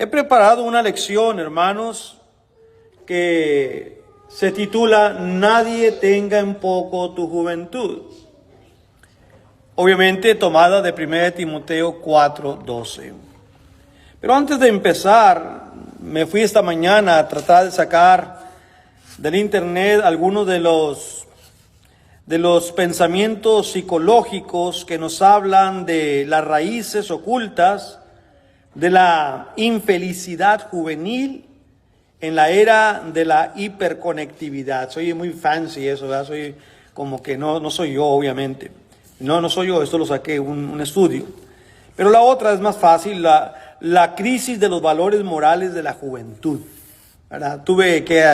He preparado una lección, hermanos, que se titula Nadie tenga en poco tu juventud. Obviamente tomada de 1 Timoteo 4:12. Pero antes de empezar, me fui esta mañana a tratar de sacar del internet algunos de los pensamientos psicológicos que nos hablan de las raíces ocultas de la infelicidad juvenil en la era de la hiperconectividad. Soy muy fancy eso, ¿verdad? Soy como que no soy yo, obviamente. No soy yo, esto lo saqué un estudio. Pero la otra es más fácil, la crisis de los valores morales de la juventud, ¿verdad? Tuve que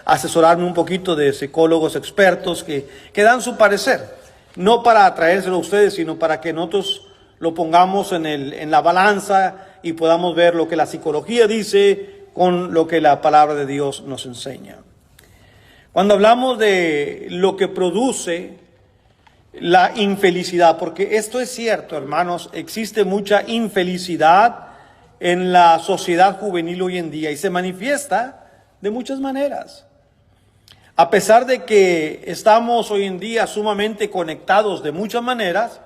asesorarme un poquito de psicólogos expertos que dan su parecer, no para traérselo a ustedes, sino para que nosotros lo pongamos en la balanza y podamos ver lo que la psicología dice con lo que la palabra de Dios nos enseña. Cuando hablamos de lo que produce la infelicidad, porque esto es cierto, hermanos, existe mucha infelicidad en la sociedad juvenil hoy en día y se manifiesta de muchas maneras. A pesar de que estamos hoy en día sumamente conectados de muchas maneras,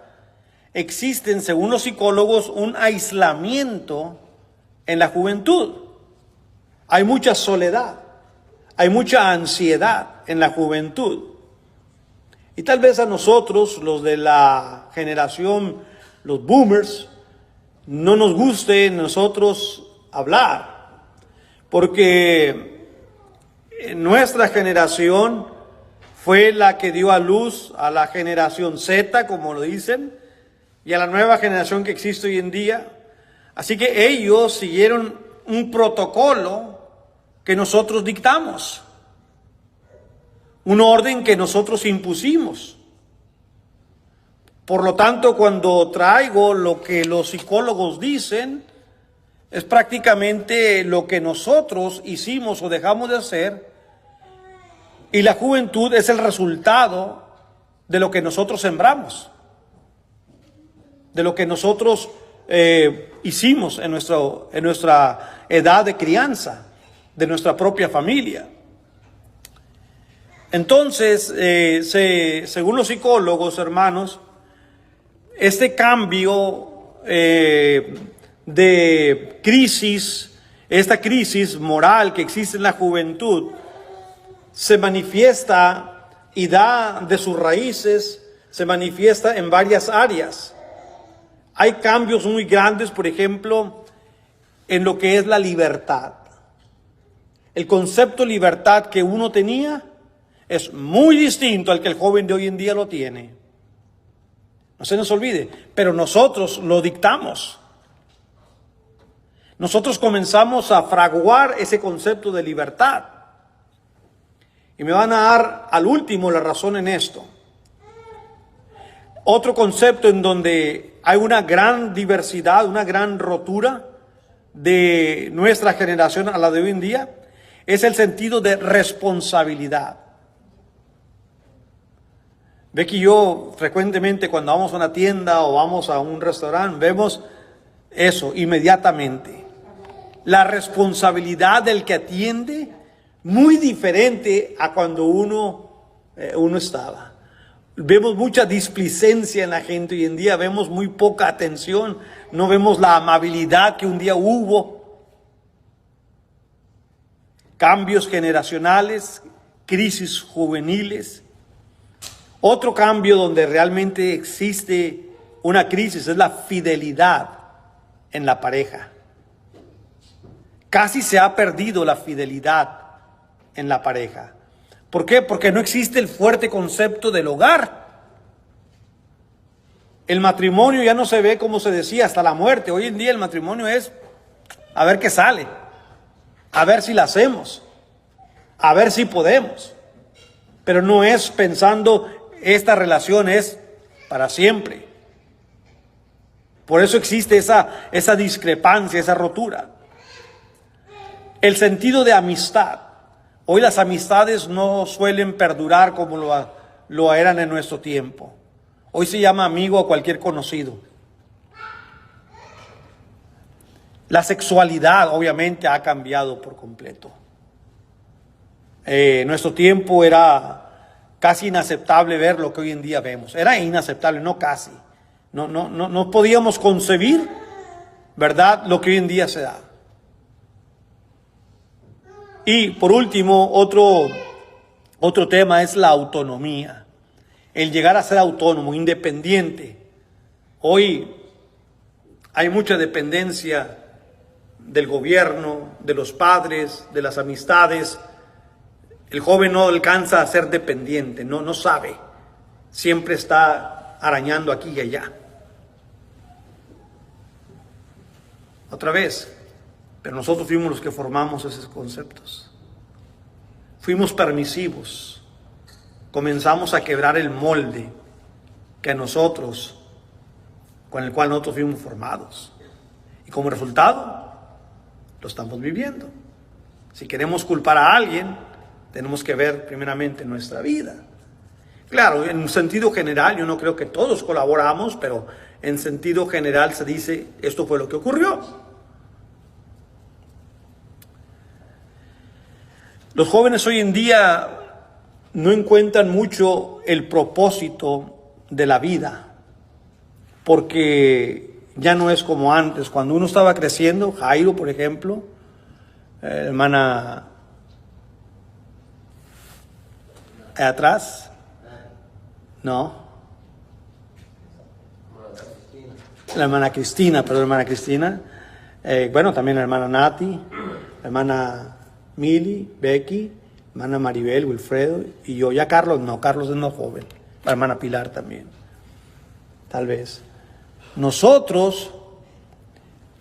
existen, según los psicólogos, un aislamiento en la juventud. Hay mucha soledad, hay mucha ansiedad en la juventud. Y tal vez a nosotros, los de la generación, los boomers, no nos guste nosotros hablar, porque nuestra generación fue la que dio a luz a la generación Z, como lo dicen, y a la nueva generación que existe hoy en día. Así que ellos siguieron un protocolo que nosotros dictamos, un orden que nosotros impusimos. Por lo tanto, cuando traigo lo que los psicólogos dicen, es prácticamente lo que nosotros hicimos o dejamos de hacer, y la juventud es el resultado de lo que nosotros sembramos, de lo que nosotros hicimos en nuestra edad de crianza, de nuestra propia familia. Entonces, según los psicólogos, hermanos, este cambio de crisis, esta crisis moral que existe en la juventud, se manifiesta y da de sus raíces, se manifiesta en varias áreas. Hay cambios muy grandes, por ejemplo, en lo que es la libertad. El concepto de libertad que uno tenía es muy distinto al que el joven de hoy en día lo tiene. No se nos olvide, pero nosotros lo dictamos. Nosotros comenzamos a fraguar ese concepto de libertad. Y me van a dar al último la razón en esto. Otro concepto en donde hay una gran diversidad, una gran rotura de nuestra generación a la de hoy en día, es el sentido de responsabilidad. Ve que yo frecuentemente cuando vamos a una tienda o vamos a un restaurante, vemos eso inmediatamente. La responsabilidad del que atiende, muy diferente a cuando uno estaba. Vemos mucha displicencia en la gente hoy en día, vemos muy poca atención, no vemos la amabilidad que un día hubo. Cambios generacionales, crisis juveniles. Otro cambio donde realmente existe una crisis es la fidelidad en la pareja. Casi se ha perdido la fidelidad en la pareja. ¿Por qué? Porque no existe el fuerte concepto del hogar. El matrimonio ya no se ve como se decía hasta la muerte. Hoy en día el matrimonio es a ver qué sale, a ver si la hacemos, a ver si podemos. Pero no es pensando esta relación es para siempre. Por eso existe esa discrepancia, esa rotura. El sentido de amistad. Hoy las amistades no suelen perdurar como lo eran en nuestro tiempo. Hoy se llama amigo a cualquier conocido. La sexualidad obviamente ha cambiado por completo. En nuestro tiempo era casi inaceptable ver lo que hoy en día vemos. Era inaceptable, no casi. No podíamos concebir, ¿verdad?, lo que hoy en día se da. Y por último, otro tema es la autonomía. El llegar a ser autónomo, independiente. Hoy hay mucha dependencia del gobierno, de los padres, de las amistades. El joven no alcanza a ser dependiente, no sabe. Siempre está arañando aquí y allá. Otra vez, pero nosotros fuimos los que formamos esos conceptos. Fuimos permisivos. Comenzamos a quebrar el molde con el cual nosotros fuimos formados. Y como resultado, lo estamos viviendo. Si queremos culpar a alguien, tenemos que ver primeramente nuestra vida. Claro, en un sentido general, yo no creo que todos colaboramos, pero en sentido general se dice, esto fue lo que ocurrió. Los jóvenes hoy en día no encuentran mucho el propósito de la vida, porque ya no es como antes. Cuando uno estaba creciendo, Jairo, por ejemplo, hermana atrás, no, la hermana Cristina, bueno, también la hermana Nati, la hermana Mili, Becky, hermana Maribel, Wilfredo y yo. Ya Carlos es más joven, la hermana Pilar también, tal vez. Nosotros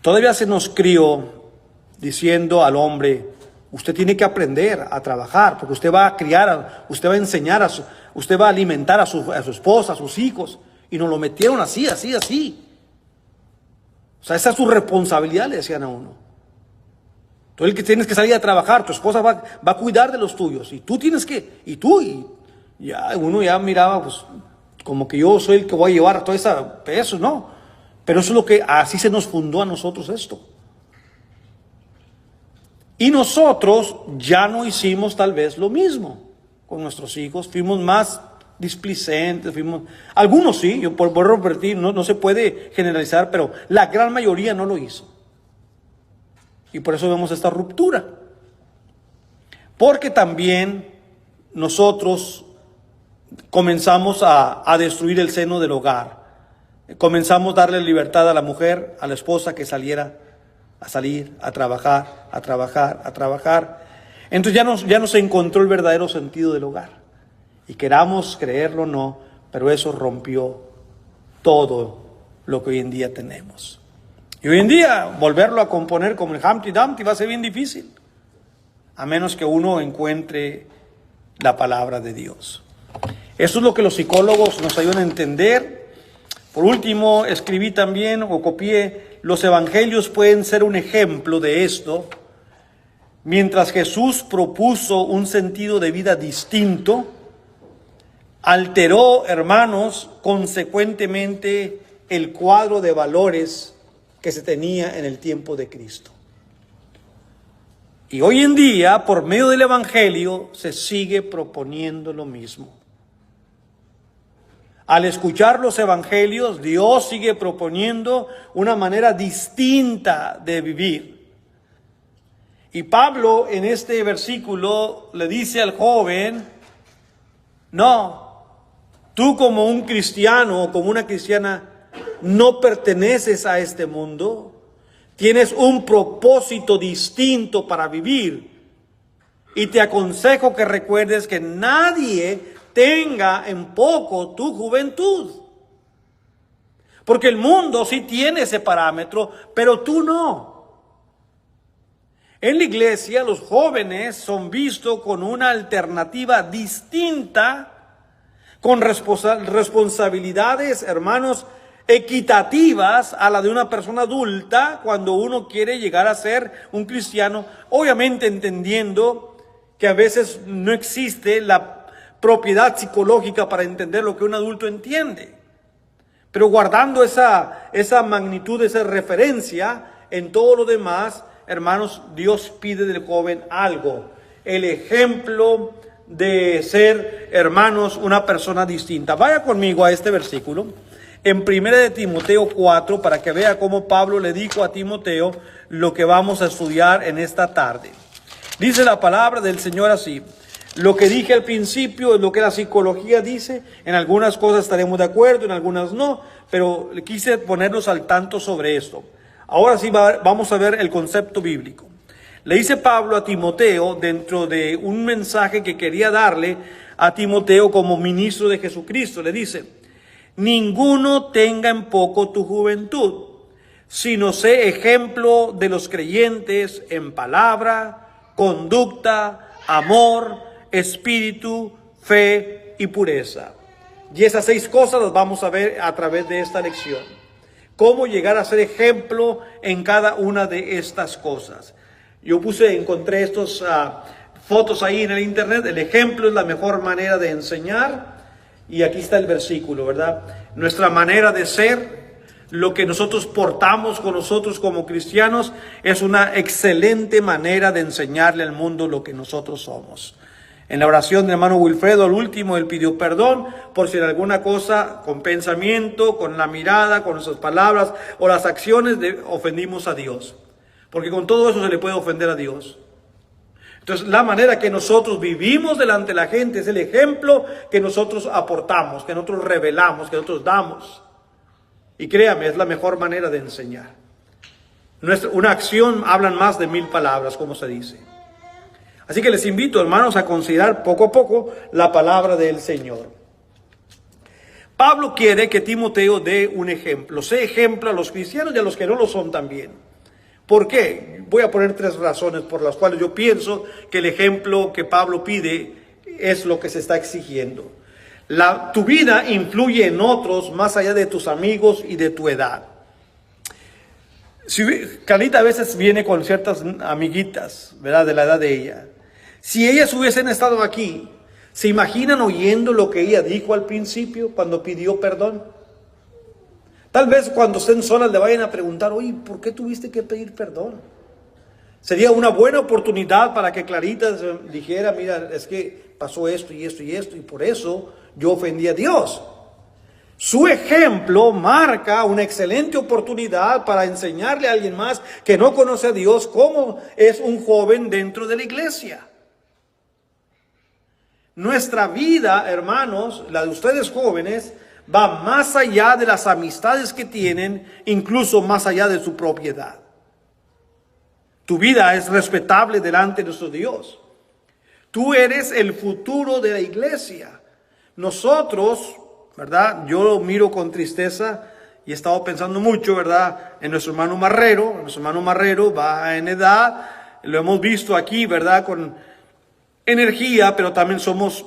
todavía se nos crió diciendo al hombre, usted tiene que aprender a trabajar, porque usted va a criar, usted va a enseñar, usted va a alimentar a su esposa, a sus hijos. Y nos lo metieron así. O sea, esa es su responsabilidad, le decían a uno. Tú el que tienes que salir a trabajar, tu esposa va a cuidar de los tuyos. Y tú tienes que, y ya uno ya miraba, pues, como que yo soy el que voy a llevar todo ese peso, ¿no? Pero eso es lo que, así se nos fundó a nosotros esto. Y nosotros ya no hicimos tal vez lo mismo con nuestros hijos. Fuimos más displicentes, algunos sí, yo por repetir, no se puede generalizar, pero la gran mayoría no lo hizo. Y por eso vemos esta ruptura. Porque también nosotros comenzamos a destruir el seno del hogar. Comenzamos a darle libertad a la mujer, a la esposa, que saliera a salir, a trabajar. Entonces ya no se encontró el verdadero sentido del hogar. Y queramos creerlo o no, pero eso rompió todo lo que hoy en día tenemos. Y hoy en día volverlo a componer como el Humpty Dumpty va a ser bien difícil, a menos que uno encuentre la palabra de Dios. Eso es lo que los psicólogos nos ayudan a entender. Por último, escribí también o copié, los evangelios pueden ser un ejemplo de esto. Mientras Jesús propuso un sentido de vida distinto, alteró, hermanos, consecuentemente el cuadro de valores que se tenía en el tiempo de Cristo. Y hoy en día, por medio del evangelio, se sigue proponiendo lo mismo. Al escuchar los evangelios, Dios sigue proponiendo una manera distinta de vivir. Y Pablo en este versículo le dice al joven, no, tú como un cristiano o como una cristiana no perteneces a este mundo, tienes un propósito distinto para vivir. Y te aconsejo que recuerdes que nadie tenga en poco tu juventud. Porque el mundo sí tiene ese parámetro, pero tú no. En la iglesia los jóvenes son vistos con una alternativa distinta, con responsabilidades, hermanos, equitativas a la de una persona adulta cuando uno quiere llegar a ser un cristiano, obviamente entendiendo que a veces no existe la propiedad psicológica para entender lo que un adulto entiende, pero guardando esa magnitud, esa referencia, En todo lo demás, hermanos, Dios pide del joven algo: el ejemplo de ser, hermanos, una persona distinta. Vaya conmigo a este versículo, en 1 de Timoteo 4, para que vea cómo Pablo le dijo a Timoteo lo que vamos a estudiar en esta tarde. Dice la palabra del Señor así: lo que dije al principio es lo que la psicología dice. En algunas cosas estaremos de acuerdo, en algunas no, pero quise ponernos al tanto sobre esto. Ahora sí vamos a ver el concepto bíblico. Le dice Pablo a Timoteo, dentro de un mensaje que quería darle a Timoteo como ministro de Jesucristo, le dice: ninguno tenga en poco tu juventud, sino sé ejemplo de los creyentes en palabra, conducta, amor, espíritu, fe y pureza. Y esas 6 cosas las vamos a ver a través de esta lección. Cómo llegar a ser ejemplo en cada una de estas cosas. Yo encontré estas fotos ahí en el internet. El ejemplo es la mejor manera de enseñar. Y aquí está el versículo, ¿verdad? Nuestra manera de ser, lo que nosotros portamos con nosotros como cristianos, es una excelente manera de enseñarle al mundo lo que nosotros somos. En la oración del hermano Wilfredo, al último, él pidió perdón por si en alguna cosa, con pensamiento, con la mirada, con nuestras palabras o las acciones, ofendimos a Dios. Porque con todo eso se le puede ofender a Dios. Entonces, la manera que nosotros vivimos delante de la gente es el ejemplo que nosotros aportamos, que nosotros revelamos, que nosotros damos. Y créame, es la mejor manera de enseñar. Una acción hablan más de 1000 palabras, como se dice. Así que les invito, hermanos, a considerar poco a poco la palabra del Señor. Pablo quiere que Timoteo dé un ejemplo. Sé ejemplo a los cristianos y a los que no lo son también. ¿Por qué? Voy a poner 3 razones por las cuales yo pienso que el ejemplo que Pablo pide es lo que se está exigiendo. Tu vida influye en otros más allá de tus amigos y de tu edad. Carlita a veces viene con ciertas amiguitas, ¿verdad?, de la edad de ella. Si ellas hubiesen estado aquí, ¿se imaginan oyendo lo que ella dijo al principio cuando pidió perdón? Tal vez cuando estén solas le vayan a preguntar: oye, ¿por qué tuviste que pedir perdón? Sería una buena oportunidad para que Clarita dijera: mira, es que pasó esto y esto y esto, y por eso yo ofendí a Dios. Su ejemplo marca una excelente oportunidad para enseñarle a alguien más que no conoce a Dios cómo es un joven dentro de la iglesia. Nuestra vida, hermanos, la de ustedes jóvenes, va más allá de las amistades que tienen, incluso más allá de su propiedad. Tu vida es respetable delante de nuestro Dios. Tú eres el futuro de la iglesia. Nosotros, ¿verdad? Yo lo miro con tristeza y he estado pensando mucho, ¿verdad?, en nuestro hermano Marrero. Nuestro hermano Marrero va en edad, lo hemos visto aquí, ¿verdad?, con energía, pero también somos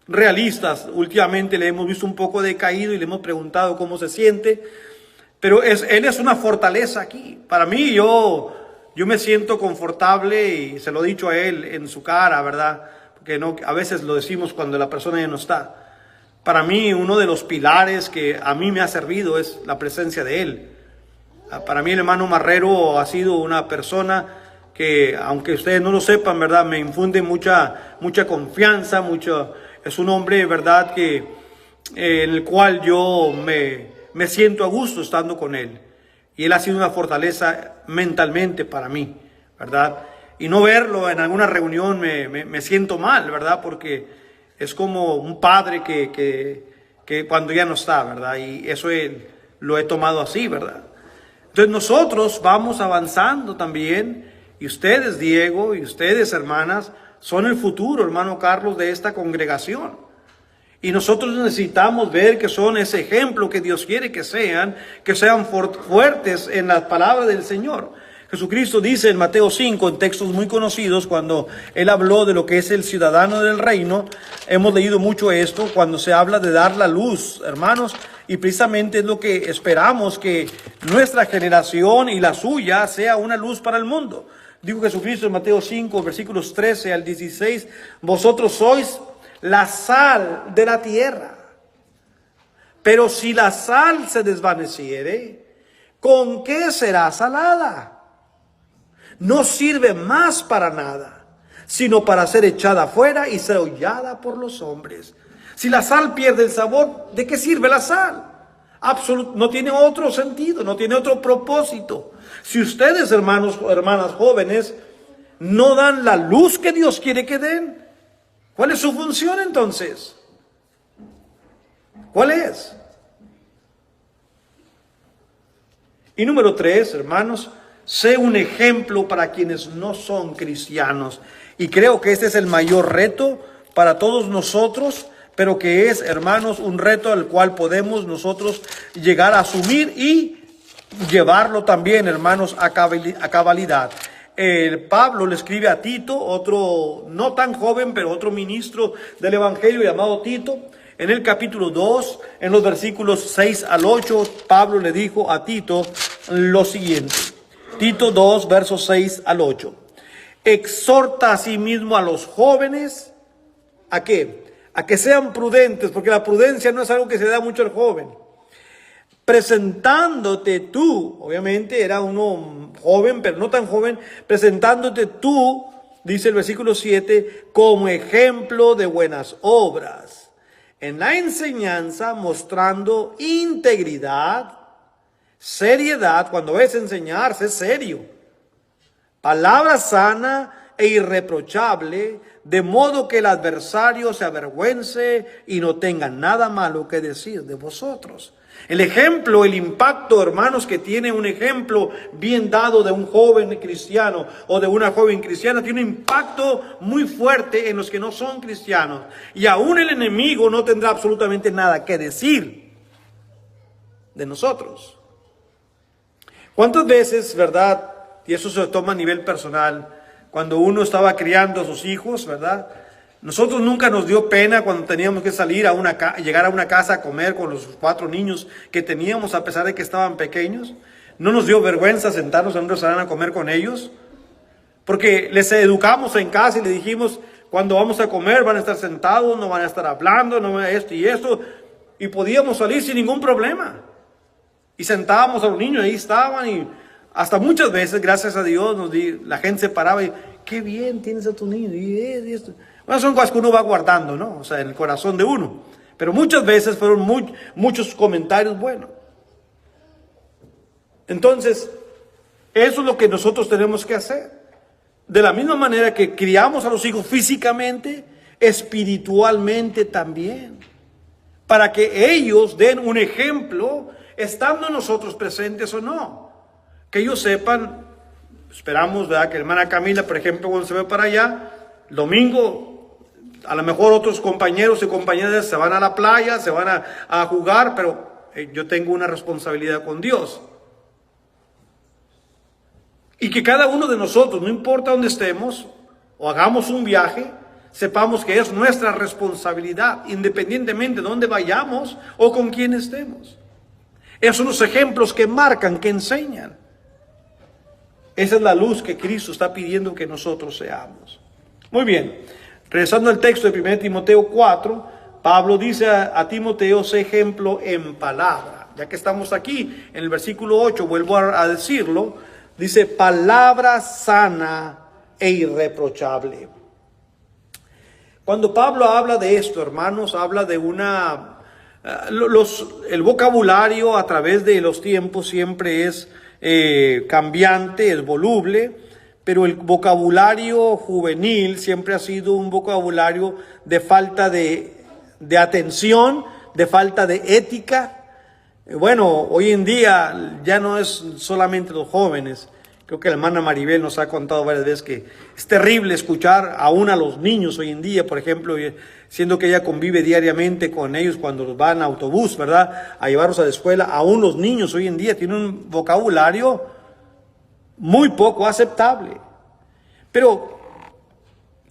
realistas. Últimamente le hemos visto un poco decaído y le hemos preguntado cómo se siente, pero él es una fortaleza aquí. Para mí, yo me siento confortable y se lo he dicho a él en su cara, ¿verdad?, porque no, a veces lo decimos cuando la persona ya no está. Para mí, uno de los pilares que a mí me ha servido es la presencia de él. Para mí el hermano Marrero ha sido una persona que, aunque ustedes no lo sepan, ¿verdad?, me infunde mucha confianza, es un hombre, ¿verdad?, que en el cual yo me siento a gusto estando con él. Y él ha sido una fortaleza mentalmente para mí, ¿verdad? Y no verlo en alguna reunión me siento mal, ¿verdad? Porque es como un padre que cuando ya no está, ¿verdad? Y eso lo he tomado así, ¿verdad? Entonces nosotros vamos avanzando también. Y ustedes, Diego, y ustedes, hermanas, son el futuro, hermano Carlos, de esta congregación. Y nosotros necesitamos ver que son ese ejemplo que Dios quiere que sean fuertes en las palabras del Señor. Jesucristo dice en Mateo 5, en textos muy conocidos, cuando Él habló de lo que es el ciudadano del reino, hemos leído mucho esto, cuando se habla de dar la luz, hermanos, y precisamente es lo que esperamos, que nuestra generación y la suya sea una luz para el mundo. Dijo Jesucristo en Mateo 5, versículos 13 al 16, vosotros sois la sal de la tierra. Pero si la sal se desvaneciere, ¿con qué será salada? No sirve más para nada, sino para ser echada afuera y ser hollada por los hombres. Si la sal pierde el sabor, ¿de qué sirve la sal? No tiene otro sentido, no tiene otro propósito. Si ustedes, hermanos o hermanas jóvenes, no dan la luz que Dios quiere que den, ¿cuál es su función entonces? ¿Cuál es? Y número 3, hermanos, sé un ejemplo para quienes no son cristianos. Y creo que este es el mayor reto para todos nosotros, pero que es, hermanos, un reto al cual podemos nosotros llegar a asumir y llevarlo también, hermanos, a cabalidad. Pablo le escribe a Tito, otro no tan joven, pero otro ministro del Evangelio llamado Tito. En el capítulo 2, en los versículos 6 al 8, Pablo le dijo a Tito lo siguiente. Tito 2, versos 6 al 8. Exhorta asimismo a los jóvenes, ¿a qué? A que sean prudentes, porque la prudencia no es algo que se da mucho al joven. Presentándote tú, obviamente era uno joven, pero no tan joven, presentándote tú, dice el versículo 7, como ejemplo de buenas obras, en la enseñanza mostrando integridad, seriedad. Cuando ves enseñar, sé serio, palabra sana e irreprochable, de modo que el adversario se avergüence y no tenga nada malo que decir de vosotros. El ejemplo, el impacto, hermanos, que tiene un ejemplo bien dado de un joven cristiano o de una joven cristiana, tiene un impacto muy fuerte en los que no son cristianos. Y aún el enemigo no tendrá absolutamente nada que decir de nosotros. ¿Cuántas veces, verdad? Y eso se toma a nivel personal. Cuando uno estaba criando a sus hijos, ¿verdad? Nosotros nunca nos dio pena cuando teníamos que salir llegar a una casa a comer con los 4 niños que teníamos, a pesar de que estaban pequeños. No nos dio vergüenza sentarnos en un restaurante a comer con ellos, porque les educamos en casa y les dijimos, cuando vamos a comer van a estar sentados, no van a estar hablando, no esto y esto, y podíamos salir sin ningún problema. Y sentábamos a los niños, ahí estaban, y hasta muchas veces, gracias a Dios, la gente se paraba y, qué bien tienes a tu niño, y esto. Bueno, son cosas que uno va guardando, ¿no? O sea, en el corazón de uno. Pero muchas veces fueron muchos comentarios buenos. Entonces, eso es lo que nosotros tenemos que hacer. De la misma manera que criamos a los hijos físicamente, espiritualmente también. Para que ellos den un ejemplo, estando nosotros presentes o no. Que ellos sepan, esperamos, ¿verdad? Que la hermana Camila, por ejemplo, cuando se ve para allá, el domingo, a lo mejor otros compañeros y compañeras se van a la playa, se van a jugar, pero yo tengo una responsabilidad con Dios. Y que cada uno de nosotros, no importa dónde estemos o hagamos un viaje, sepamos que es nuestra responsabilidad, independientemente de dónde vayamos o con quién estemos. Esos son los ejemplos que marcan, que enseñan. Esa es la luz que Cristo está pidiendo que nosotros seamos. Muy bien, regresando al texto de 1 Timoteo 4, Pablo dice a Timoteo, sé ejemplo en palabra. Ya que estamos aquí, en el versículo 8, vuelvo a decirlo, dice palabra sana e irreprochable. Cuando Pablo habla de esto, hermanos, habla de el vocabulario a través de los tiempos siempre es cambiante, es voluble, pero el vocabulario juvenil siempre ha sido un vocabulario de falta de atención, de falta de ética. Bueno, hoy en día ya no es solamente los jóvenes. Creo que la hermana Maribel nos ha contado varias veces que es terrible escuchar aún a los niños hoy en día, por ejemplo, siendo que ella convive diariamente con ellos cuando van a autobús, ¿verdad? A llevarlos a la escuela. Aún los niños hoy en día tienen un vocabulario muy poco aceptable. Pero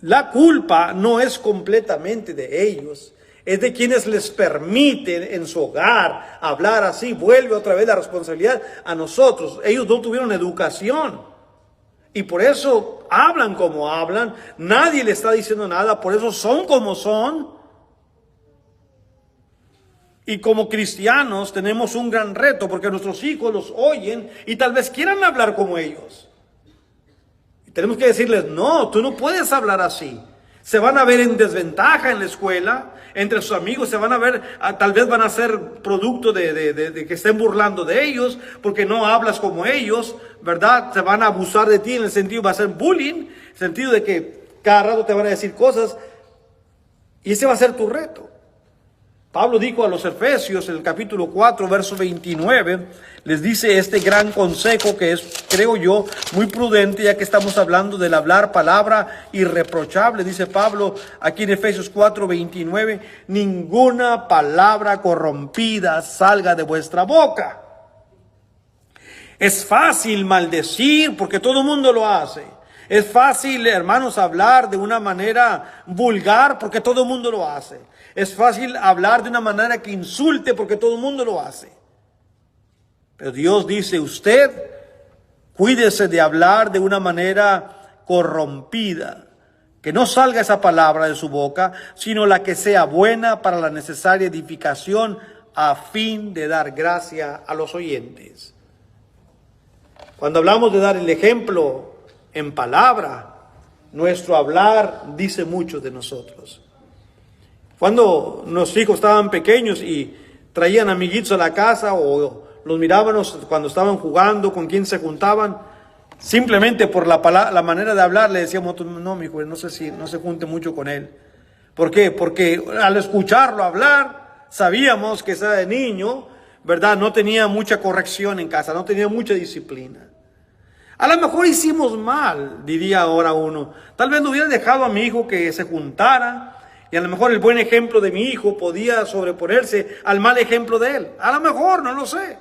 la culpa no es completamente de ellos. Es de quienes les permiten en su hogar hablar así. Vuelve otra vez la responsabilidad a nosotros. Ellos no tuvieron educación y por eso hablan como hablan. Nadie le está diciendo nada, por eso son como son. Y como cristianos tenemos un gran reto porque nuestros hijos los oyen y tal vez quieran hablar como ellos. Y tenemos que decirles, no, tú no puedes hablar así. Se van a ver en desventaja en la escuela, entre sus amigos se van a ver, tal vez van a ser producto de que estén burlando de ellos, porque no hablas como ellos, ¿verdad? Se van a abusar de ti en el sentido, va a ser bullying, en el sentido de que cada rato te van a decir cosas, y ese va a ser tu reto. Pablo dijo a los Efesios en el capítulo 4, verso 29, les dice este gran consejo que es, creo yo, muy prudente, ya que estamos hablando del hablar palabra irreprochable. Dice Pablo aquí en Efesios 4, 29, ninguna palabra corrompida salga de vuestra boca. Es fácil maldecir porque todo el mundo lo hace. Es fácil, hermanos, hablar de una manera vulgar porque todo el mundo lo hace. Es fácil hablar de una manera que insulte porque todo el mundo lo hace. Pero Dios dice, usted cuídese de hablar de una manera corrompida. Que no salga esa palabra de su boca, sino la que sea buena para la necesaria edificación a fin de dar gracia a los oyentes. Cuando hablamos de dar el ejemplo en palabra, nuestro hablar dice mucho de nosotros. Cuando nuestros hijos estaban pequeños y traían amiguitos a la casa o los mirábamos cuando estaban jugando, con quién se juntaban, simplemente por la manera de hablar le decíamos, no, mi hijo, no se junte mucho con él. ¿Por qué? Porque al escucharlo hablar, sabíamos que ese de niño, ¿verdad? No tenía mucha corrección en casa, no tenía mucha disciplina. A lo mejor hicimos mal, diría ahora uno. Tal vez no hubiera dejado a mi hijo que se juntara. Y a lo mejor el buen ejemplo de mi hijo podía sobreponerse al mal ejemplo de él. A lo mejor, no lo sé.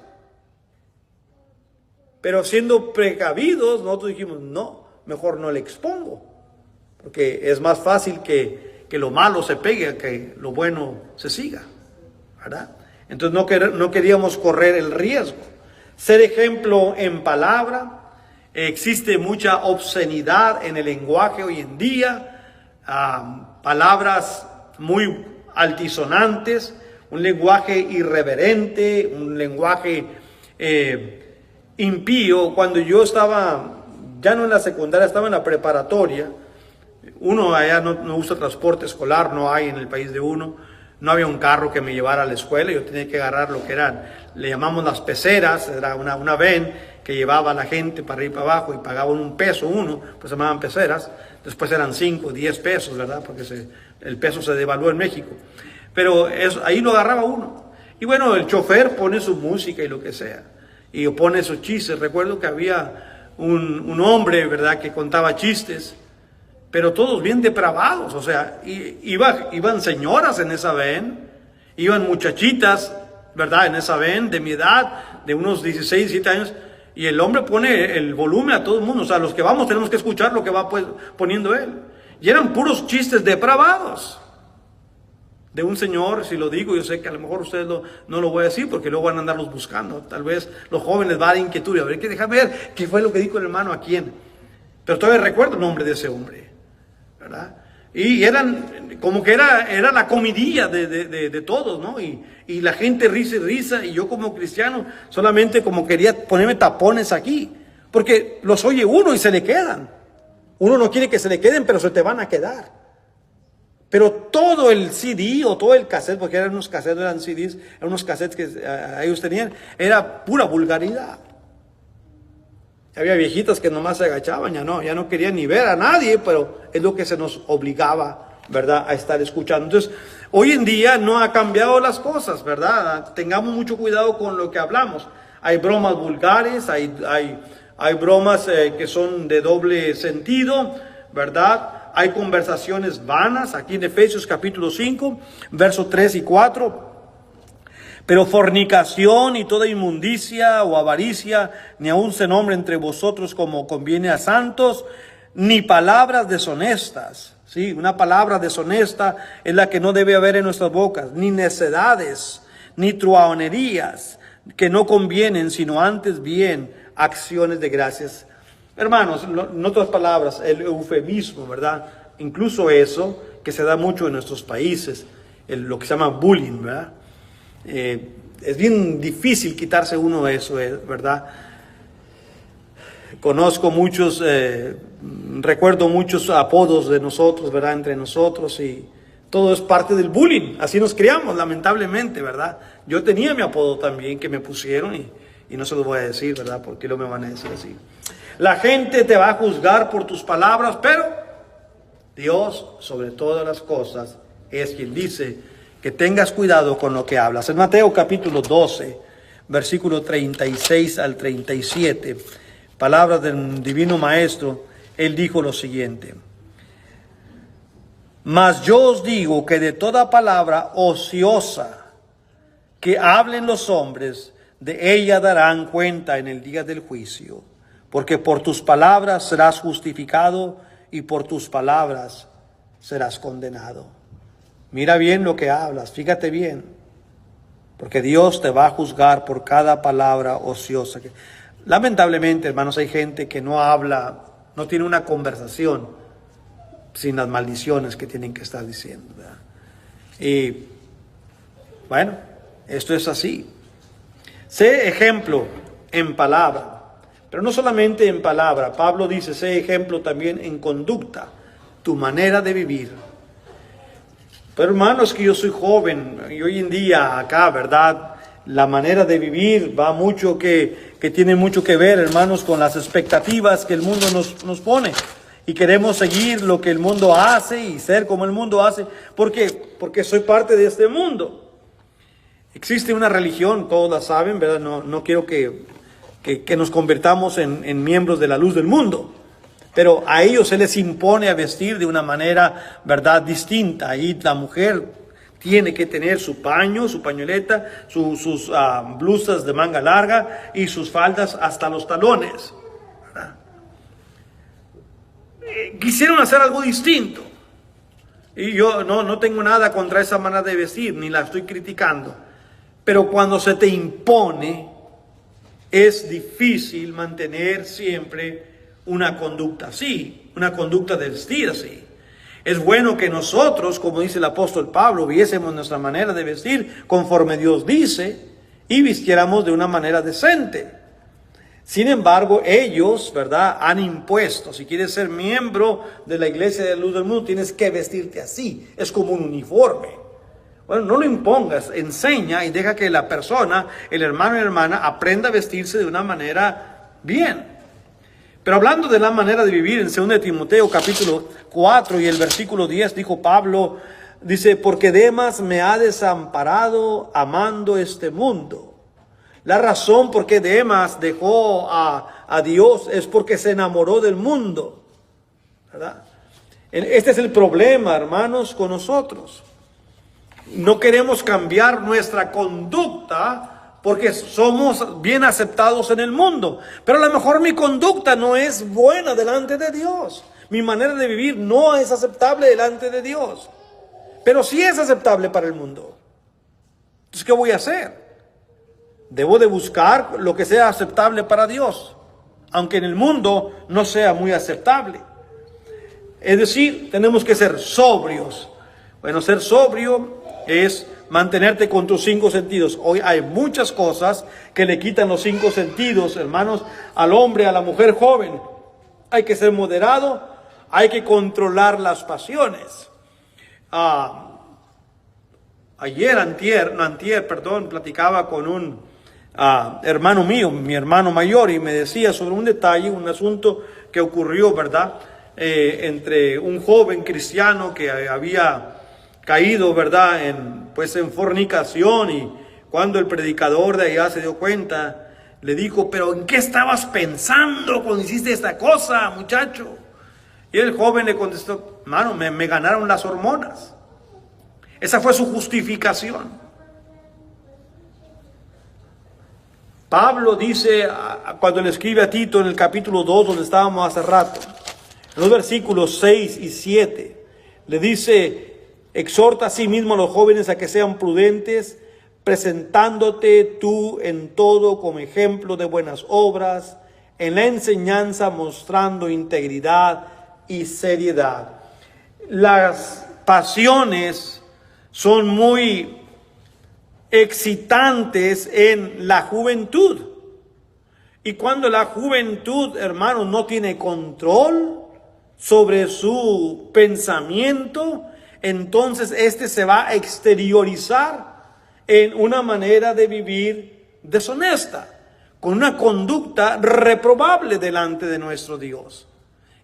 Pero siendo precavidos, nosotros dijimos, no, mejor no le expongo. Porque es más fácil que lo malo se pegue, que lo bueno se siga, ¿verdad? Entonces no queríamos correr el riesgo. Ser ejemplo en palabra. Existe mucha obscenidad en el lenguaje hoy en día. Palabras muy altisonantes, un lenguaje irreverente, un lenguaje impío. Cuando yo estaba, ya no en la secundaria, estaba en la preparatoria, uno allá no usa transporte escolar, no hay en el país de uno, no había un carro que me llevara a la escuela, yo tenía que agarrar lo que eran, le llamamos las peceras, era una van que llevaba a la gente para arriba y para abajo y pagaban $1 uno, pues se llamaban peceras. Después eran 5, 10 pesos, ¿verdad? Porque el peso se devaluó en México. Pero ahí lo agarraba uno. Y bueno, el chofer pone su música y lo que sea. Y pone sus chistes. Recuerdo que había un hombre, ¿verdad? Que contaba chistes. Pero todos bien depravados. O sea, iban señoras en esa van. Iban muchachitas, ¿verdad? En esa van de mi edad, de unos 16, 17 años. Y el hombre pone el volumen a todo el mundo. O sea, los que vamos tenemos que escuchar lo que va poniendo él. Y eran puros chistes depravados. De un señor, si lo digo, yo sé que a lo mejor ustedes no lo voy a decir porque luego van a andarlos buscando. Tal vez los jóvenes van a dar inquietud. A ver, que dejar ver qué fue lo que dijo el hermano a quién. Pero todavía recuerdo el nombre de ese hombre, ¿verdad? Y eran, como que era la comidilla de todos, ¿no? Y la gente risa y risa, y yo como cristiano solamente como quería ponerme tapones aquí, porque los oye uno y se le quedan. Uno no quiere que se le queden, pero se te van a quedar. Pero todo el CD o todo el cassette, porque eran unos cassettes, no eran CDs, eran unos cassettes que ellos tenían, era pura vulgaridad. Había viejitas que nomás se agachaban, ya no querían ni ver a nadie, pero es lo que se nos obligaba, ¿verdad?, a estar escuchando. Entonces, hoy en día no ha cambiado las cosas, ¿verdad? Tengamos mucho cuidado con lo que hablamos. Hay bromas vulgares, hay bromas que son de doble sentido, ¿verdad? Hay conversaciones vanas, aquí en Efesios capítulo 5, versos 3 y 4. Pero fornicación y toda inmundicia o avaricia, ni aun se nombre entre vosotros como conviene a santos, ni palabras deshonestas. Sí, una palabra deshonesta es la que no debe haber en nuestras bocas, ni necedades, ni truhanerías, que no convienen, sino antes bien acciones de gracias. Hermanos, en otras palabras, el eufemismo, ¿verdad? Incluso eso, que se da mucho en nuestros países, lo que se llama bullying, ¿verdad? Es bien difícil quitarse uno eso, ¿verdad? Conozco muchos, recuerdo muchos apodos de nosotros, ¿verdad? Entre nosotros, y todo es parte del bullying. Así nos criamos, lamentablemente, ¿verdad? Yo tenía mi apodo también que me pusieron y no se lo voy a decir, ¿verdad? Porque lo me van a decir así. La gente te va a juzgar por tus palabras, pero Dios, sobre todas las cosas, es quien dice que tengas cuidado con lo que hablas. En Mateo capítulo 12, versículo 36 al 37, palabras del Divino Maestro, Él dijo lo siguiente: mas yo os digo que de toda palabra ociosa que hablen los hombres, de ella darán cuenta en el día del juicio. Porque por tus palabras serás justificado y por tus palabras serás condenado. Mira bien lo que hablas, fíjate bien. Porque Dios te va a juzgar por cada palabra ociosa. Lamentablemente, hermanos, hay gente que no habla, no tiene una conversación sin las maldiciones que tienen que estar diciendo, ¿verdad? Y bueno, esto es así. Sé ejemplo en palabra, pero no solamente en palabra. Pablo dice, sé ejemplo también en conducta, tu manera de vivir. Pero hermanos, que yo soy joven y hoy en día acá, ¿verdad? La manera de vivir va mucho que tiene mucho que ver, hermanos, con las expectativas que el mundo nos pone. Y queremos seguir lo que el mundo hace y ser como el mundo hace. ¿Por qué? Porque soy parte de este mundo. Existe una religión, todos la saben, ¿verdad? No quiero que nos convirtamos en miembros de la luz del mundo. Pero a ellos se les impone a vestir de una manera, ¿verdad?, distinta. Ahí la mujer tiene que tener su paño, su pañoleta, sus blusas de manga larga y sus faldas hasta los talones, ¿verdad? Quisieron hacer algo distinto. Y yo no tengo nada contra esa manera de vestir, ni la estoy criticando. Pero cuando se te impone, es difícil mantener siempre una conducta así, una conducta de vestir así. Es bueno que nosotros, como dice el apóstol Pablo, viésemos nuestra manera de vestir conforme Dios dice y vistiéramos de una manera decente. Sin embargo, ellos, ¿verdad?, han impuesto, si quieres ser miembro de la iglesia de la luz del mundo, tienes que vestirte así. Es como un uniforme. Bueno, no lo impongas, enseña y deja que la persona, el hermano y la hermana, aprenda a vestirse de una manera bien. Pero hablando de la manera de vivir, en 2 Timoteo capítulo 4 y el versículo 10, dijo Pablo, dice, porque Demas me ha desamparado amando este mundo. La razón por qué Demas dejó a Dios es porque se enamoró del mundo, ¿verdad? Este es el problema, hermanos, con nosotros. No queremos cambiar nuestra conducta porque somos bien aceptados en el mundo. Pero a lo mejor mi conducta no es buena delante de Dios. Mi manera de vivir no es aceptable delante de Dios. Pero sí es aceptable para el mundo. Entonces, ¿qué voy a hacer? Debo de buscar lo que sea aceptable para Dios, aunque en el mundo no sea muy aceptable. Es decir, tenemos que ser sobrios. Bueno, ser sobrio es mantenerte con tus 5 sentidos. Hoy hay muchas cosas que le quitan los 5 sentidos, hermanos, al hombre, a la mujer joven. Hay que ser moderado, hay que controlar las pasiones. Antier, platicaba con un hermano mío, mi hermano mayor, y me decía sobre un detalle, un asunto que ocurrió, ¿verdad?, entre un joven cristiano que había caído, ¿verdad?, en fornicación, y cuando el predicador de allá se dio cuenta, le dijo, pero ¿en qué estabas pensando cuando hiciste esta cosa, muchacho? Y el joven le contestó, hermano, me ganaron las hormonas. Esa fue su justificación. Pablo dice, cuando le escribe a Tito en el capítulo 2, donde estábamos hace rato, en los versículos 6 y 7, le dice, exhorta a sí mismo a los jóvenes a que sean prudentes, presentándote tú en todo como ejemplo de buenas obras, en la enseñanza mostrando integridad y seriedad. Las pasiones son muy excitantes en la juventud. Y cuando la juventud, hermanos, no tiene control sobre su pensamiento, entonces este se va a exteriorizar en una manera de vivir deshonesta, con una conducta reprobable delante de nuestro Dios.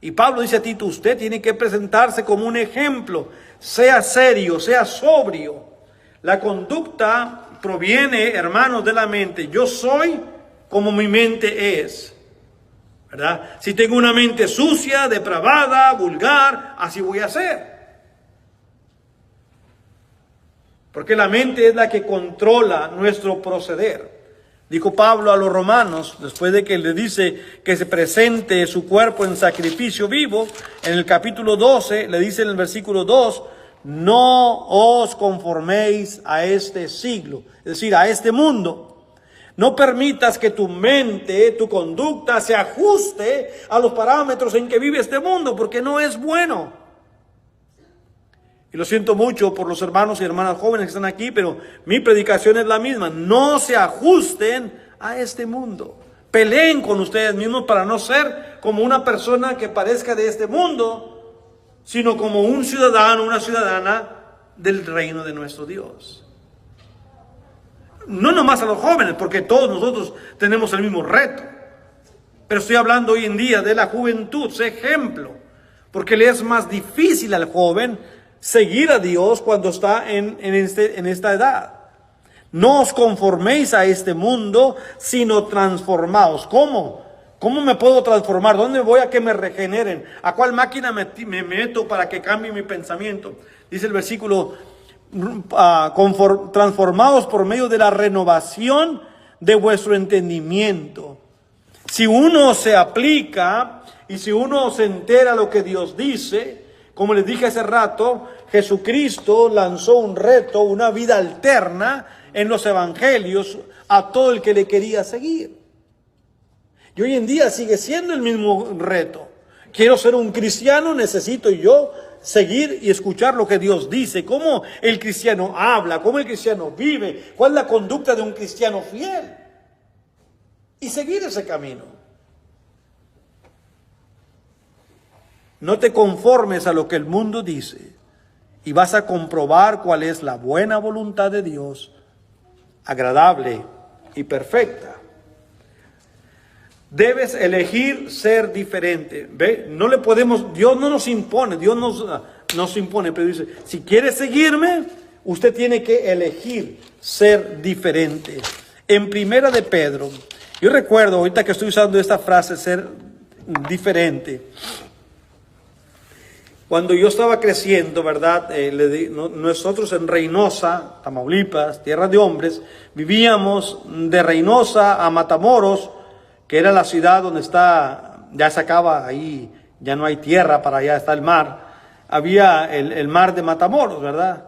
Y Pablo dice a Tito, usted tiene que presentarse como un ejemplo, sea serio, sea sobrio. La conducta proviene, hermanos, de la mente. Yo soy como mi mente es, ¿verdad? Si tengo una mente sucia, depravada, vulgar, así voy a ser. Porque la mente es la que controla nuestro proceder. Dijo Pablo a los romanos, después de que le dice que se presente su cuerpo en sacrificio vivo, en el capítulo 12, le dice en el versículo 2, no os conforméis a este siglo, es decir, a este mundo. No permitas que tu mente, tu conducta se ajuste a los parámetros en que vive este mundo, porque no es bueno. Y lo siento mucho por los hermanos y hermanas jóvenes que están aquí, pero mi predicación es la misma. No se ajusten a este mundo. Peleen con ustedes mismos para no ser como una persona que parezca de este mundo, sino como un ciudadano, una ciudadana del reino de nuestro Dios. No nomás a los jóvenes, porque todos nosotros tenemos el mismo reto. Pero estoy hablando hoy en día de la juventud, sé ejemplo, porque le es más difícil al joven seguir a Dios cuando está en esta edad. No os conforméis a este mundo, sino transformaos. ¿Cómo? ¿Cómo me puedo transformar? ¿Dónde voy a que me regeneren? ¿A cuál máquina me meto para que cambie mi pensamiento? Dice el versículo, transformaos por medio de la renovación de vuestro entendimiento. Si uno se aplica y si uno se entera lo que Dios dice, como les dije hace rato, Jesucristo lanzó un reto, una vida alterna en los evangelios a todo el que le quería seguir. Y hoy en día sigue siendo el mismo reto. Quiero ser un cristiano, necesito yo seguir y escuchar lo que Dios dice, cómo el cristiano habla, cómo el cristiano vive, cuál es la conducta de un cristiano fiel. Y seguir ese camino. No te conformes a lo que el mundo dice y vas a comprobar cuál es la buena voluntad de Dios, agradable y perfecta. Debes elegir ser diferente. ¿Ve? No le podemos, Dios no nos impone, Dios nos impone, pero dice, si quiere seguirme, usted tiene que elegir ser diferente. En Primera de Pedro, yo recuerdo ahorita que estoy usando esta frase, ser diferente. Cuando yo estaba creciendo, ¿verdad? Nosotros en Reynosa, Tamaulipas, tierra de hombres, vivíamos de Reynosa a Matamoros, que era la ciudad donde ya se acaba ahí, ya no hay tierra, para allá está el mar. Había el mar de Matamoros, ¿verdad?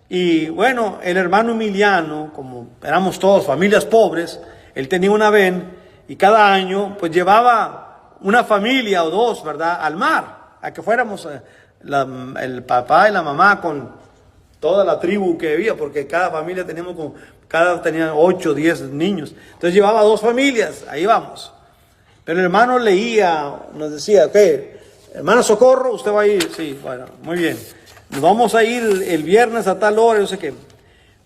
Y bueno, el hermano Emiliano, como éramos todos familias pobres, él tenía una ven y cada año pues llevaba una familia o dos, ¿verdad? Al mar, a que fuéramos el papá y la mamá con toda la tribu que había, porque cada familia tenía 8 o 10 niños. Entonces llevaba 2 familias, ahí vamos. Pero el hermano nos decía, ok, hermano Socorro, usted va a ir, sí, bueno, muy bien. Nos vamos a ir el viernes a tal hora, yo sé qué.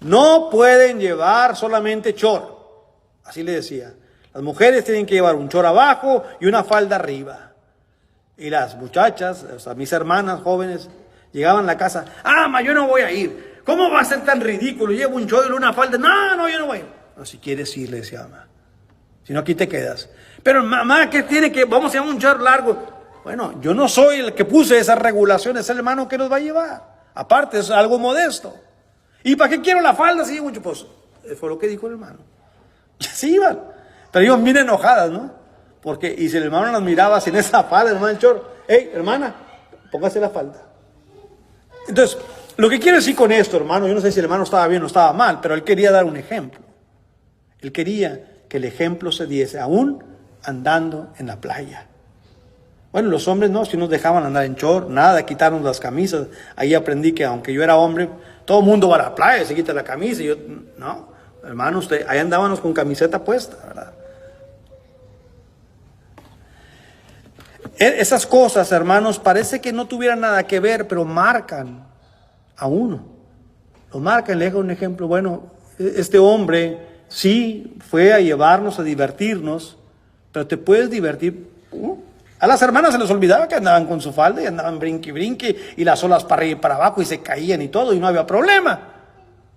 No pueden llevar solamente chor, así le decía. Las mujeres tienen que llevar un chor abajo y una falda arriba. Y las muchachas, o sea, mis hermanas jóvenes, llegaban a la casa, yo no voy a ir. ¿Cómo va a ser tan ridículo? Llevo un chor y una falda. No, yo no voy. No, si quieres ir, le decía mamá. Si no, aquí te quedas. Pero mamá, ¿qué tiene que? Vamos a llevar un chor largo. Bueno, yo no soy el que puse esas regulaciones, es el hermano que nos va a llevar. Aparte, es algo modesto. ¿Y para qué quiero la falda? Sí, mucho, pues, fue lo que dijo el hermano. Y así iban. Pero iban bien enojadas, ¿no? Porque, y si el hermano las miraba sin esa falda, el hermano del chor, hey, hermana, póngase la falda. Entonces, lo que quiero decir con esto, hermano, yo no sé si el hermano estaba bien o estaba mal, pero él quería dar un ejemplo. Él quería que el ejemplo se diese, aún andando en la playa. Bueno, los hombres no, si nos dejaban andar en short, nada, quitarnos las camisas. Ahí aprendí que aunque yo era hombre, todo el mundo va a la playa, se quita la camisa. Y yo, no, Hermano, ahí andábamos con camiseta puesta, ¿verdad? Esas cosas, hermanos, parece que no tuvieran nada que ver, pero marcan a uno. Lo marcan. Le dejo un ejemplo. Bueno, este hombre sí fue a llevarnos a divertirnos, pero te puedes divertir. A las hermanas se les olvidaba que andaban con su falda y andaban brinque y las olas para arriba y para abajo y se caían y todo y no había problema.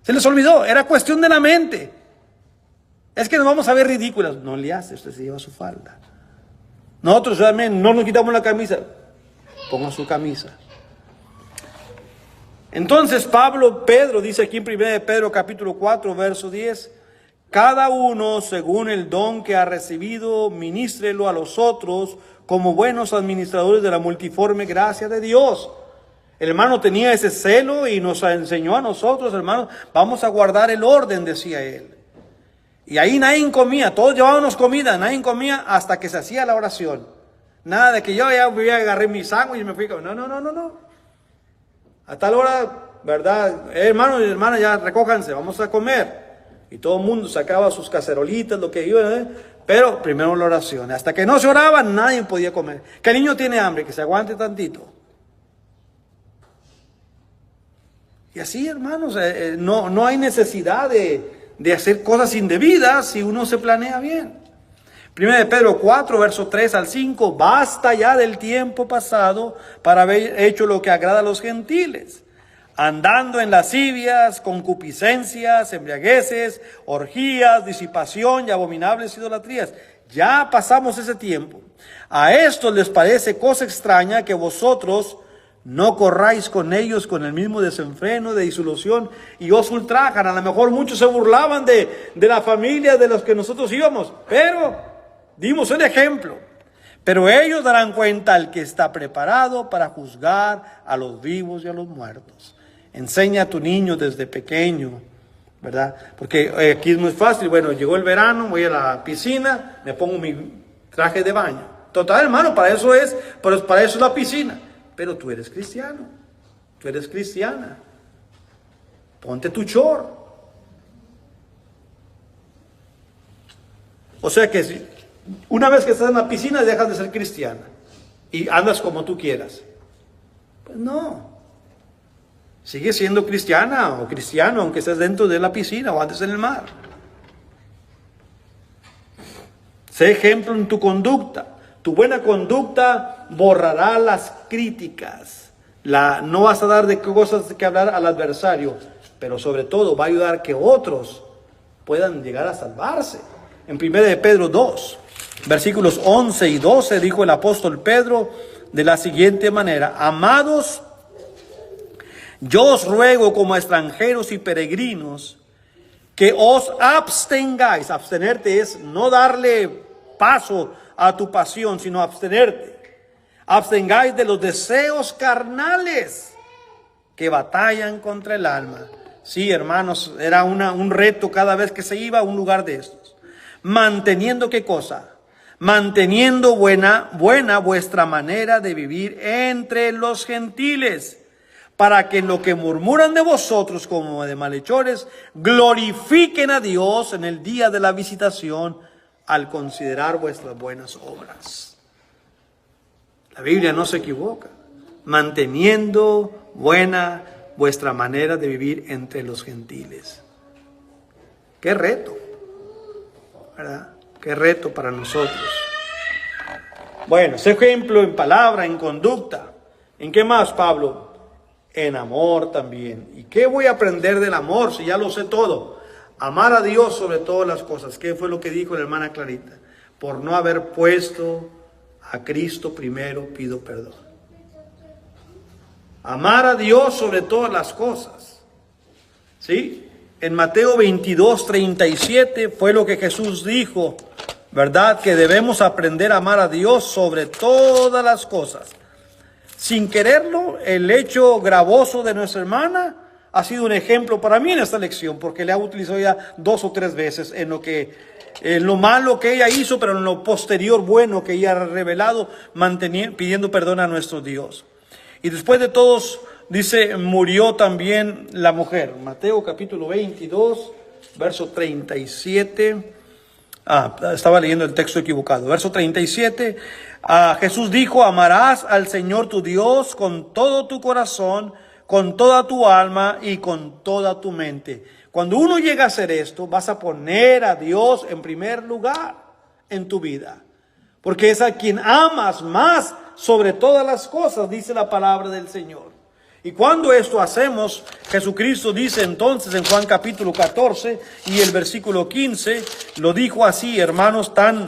Se les olvidó, era cuestión de la mente. Es que nos vamos a ver ridículas. No le hace, usted se lleva su falda. Nosotros realmente no nos quitamos la camisa. Ponga su camisa. Entonces Pedro dice aquí en 1 Pedro capítulo 4 verso 10, cada uno según el don que ha recibido, ministrelo a los otros como buenos administradores de la multiforme gracia de Dios. El hermano tenía ese celo y nos enseñó a nosotros, hermanos, vamos a guardar el orden, decía él. Y ahí nadie comía, todos llevábamos comida, nadie comía hasta que se hacía la oración. Nada de que yo ya fui a agarrar mi sándwich y me fui. No. A tal hora, ¿verdad? Hermanos y hermanas, ya recójanse, vamos a comer. Y todo el mundo sacaba sus cacerolitas, lo que iba, pero primero la oración. Hasta que no se oraba, nadie podía comer. Que el niño tiene hambre, que se aguante tantito. Y así, hermanos, no hay necesidad de hacer cosas indebidas si uno se planea bien. 1 Pedro 4, verso 3 al 5, basta ya del tiempo pasado para haber hecho lo que agrada a los gentiles, andando en lascivias, concupiscencias, embriagueces, orgías, disipación y abominables idolatrías. Ya pasamos ese tiempo. A estos les parece cosa extraña que vosotros no corráis con ellos con el mismo desenfreno de disolución y os ultrajan. A lo mejor muchos se burlaban de la familia de los que nosotros íbamos, pero dimos el ejemplo. Pero ellos darán cuenta al que está preparado para juzgar a los vivos y a los muertos. Enseña a tu niño desde pequeño, ¿verdad? Porque aquí es muy fácil. Bueno, llegó el verano, voy a la piscina, me pongo mi traje de baño. Total, hermano, para eso es la piscina. Pero tú eres cristiano, tú eres cristiana. Ponte tu short. O sea que una vez que estás en la piscina dejas de ser cristiana y andas como tú quieras. Pues no. Sigue siendo cristiana o cristiano aunque estés dentro de la piscina o andes en el mar. Sé ejemplo en tu conducta. Tu buena conducta borrará las críticas. No vas a dar de cosas que hablar al adversario, pero sobre todo va a ayudar a que otros puedan llegar a salvarse. En 1 Pedro 2, versículos 11 y 12, dijo el apóstol Pedro de la siguiente manera: amados, yo os ruego como extranjeros y peregrinos que os abstengáis. Abstenerte es no darle paso a tu pasión, sino abstenerte. Abstengáis de los deseos carnales que batallan contra el alma. Sí, hermanos, era un reto cada vez que se iba a un lugar de estos. Manteniendo, ¿qué cosa? Manteniendo buena vuestra manera de vivir entre los gentiles, para que en lo que murmuran de vosotros como de malhechores, glorifiquen a Dios en el día de la visitación, al considerar vuestras buenas obras. La Biblia no se equivoca. Manteniendo buena vuestra manera de vivir entre los gentiles. Qué reto, ¿verdad? Qué reto para nosotros. Bueno, ese ejemplo en palabra, en conducta. ¿En qué más, Pablo? En amor también. ¿Y qué voy a aprender del amor si ya lo sé todo? Amar a Dios sobre todas las cosas. ¿Qué fue lo que dijo la hermana Clarita? Por no haber puesto a Cristo primero, pido perdón. Amar a Dios sobre todas las cosas. ¿Sí? En Mateo 22, 37 fue lo que Jesús dijo, ¿verdad? Que debemos aprender a amar a Dios sobre todas las cosas. Sin quererlo, el hecho gravoso de nuestra hermana ha sido un ejemplo para mí en esta lección, porque le ha utilizado ya 2 o 3 veces en lo malo que ella hizo, pero en lo posterior bueno que ella ha revelado, pidiendo perdón a nuestro Dios. Y después de todos, dice, murió también la mujer. Mateo capítulo 22, verso 37. Estaba leyendo el texto equivocado. Verso 37. Jesús dijo: amarás al Señor tu Dios con todo tu corazón, con toda tu alma y con toda tu mente. Cuando uno llega a hacer esto, vas a poner a Dios en primer lugar en tu vida, porque es a quien amas más sobre todas las cosas, dice la palabra del Señor. Y cuando esto hacemos, Jesucristo dice entonces en Juan capítulo 14 y el versículo 15, lo dijo así, hermanos, tan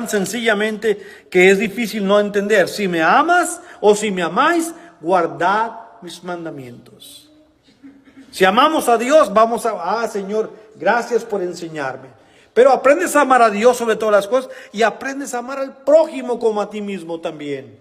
sencillamente que es difícil no entender: si me amas o si me amáis, guardad mis mandamientos. Si amamos a Dios, vamos a, Señor, gracias por enseñarme. Pero aprendes a amar a Dios sobre todas las cosas y aprendes a amar al prójimo como a ti mismo también.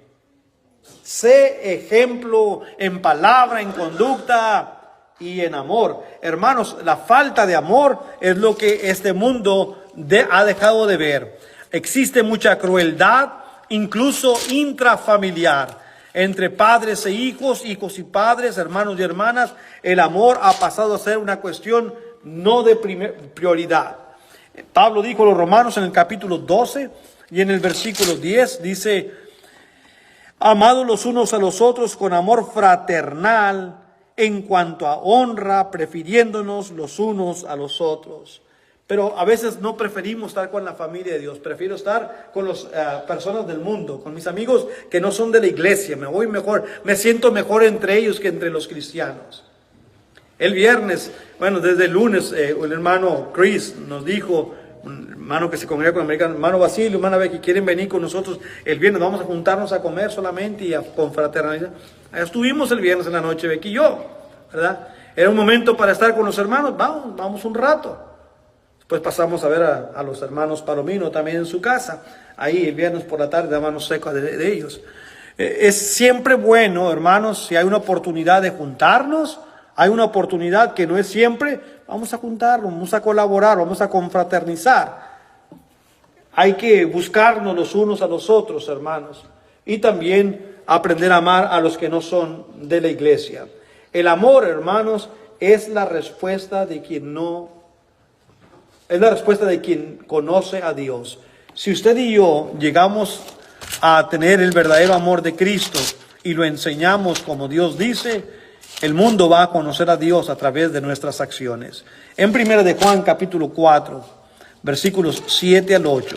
Sé ejemplo en palabra, en conducta y en amor. Hermanos, la falta de amor es lo que este mundo ha dejado de ver. Existe mucha crueldad, incluso intrafamiliar, entre padres e hijos, hijos y padres, hermanos y hermanas. El amor ha pasado a ser una cuestión no de prioridad. Pablo dijo a los romanos en el capítulo 12 y en el versículo 10, dice: amados los unos a los otros con amor fraternal, en cuanto a honra, prefiriéndonos los unos a los otros. Pero a veces no preferimos estar con la familia de Dios. Prefiero estar con las personas del mundo, con mis amigos que no son de la iglesia. Me siento mejor entre ellos que entre los cristianos. El viernes, desde el lunes, el hermano Chris nos dijo, un hermano que se congrega con el americano, hermano Basilio, hermana Becky, quieren venir con nosotros el viernes, vamos a juntarnos a comer solamente y a confraternizar. Estuvimos el viernes en la noche, Becky y yo, ¿verdad? Era un momento para estar con los hermanos, vamos un rato. Después pasamos a ver a los hermanos Palomino también en su casa, ahí el viernes por la tarde, dábamos seco de ellos. Es siempre bueno, hermanos, si hay una oportunidad de juntarnos, hay una oportunidad que no es siempre, vamos a juntarnos, vamos a colaborar, vamos a confraternizar. Hay que buscarnos los unos a los otros, hermanos, y también aprender a amar a los que no son de la iglesia. El amor, hermanos, es la respuesta de quien conoce a Dios. Si usted y yo llegamos a tener el verdadero amor de Cristo y lo enseñamos como Dios dice, el mundo va a conocer a Dios a través de nuestras acciones. En 1 de Juan capítulo 4, versículos 7 al 8.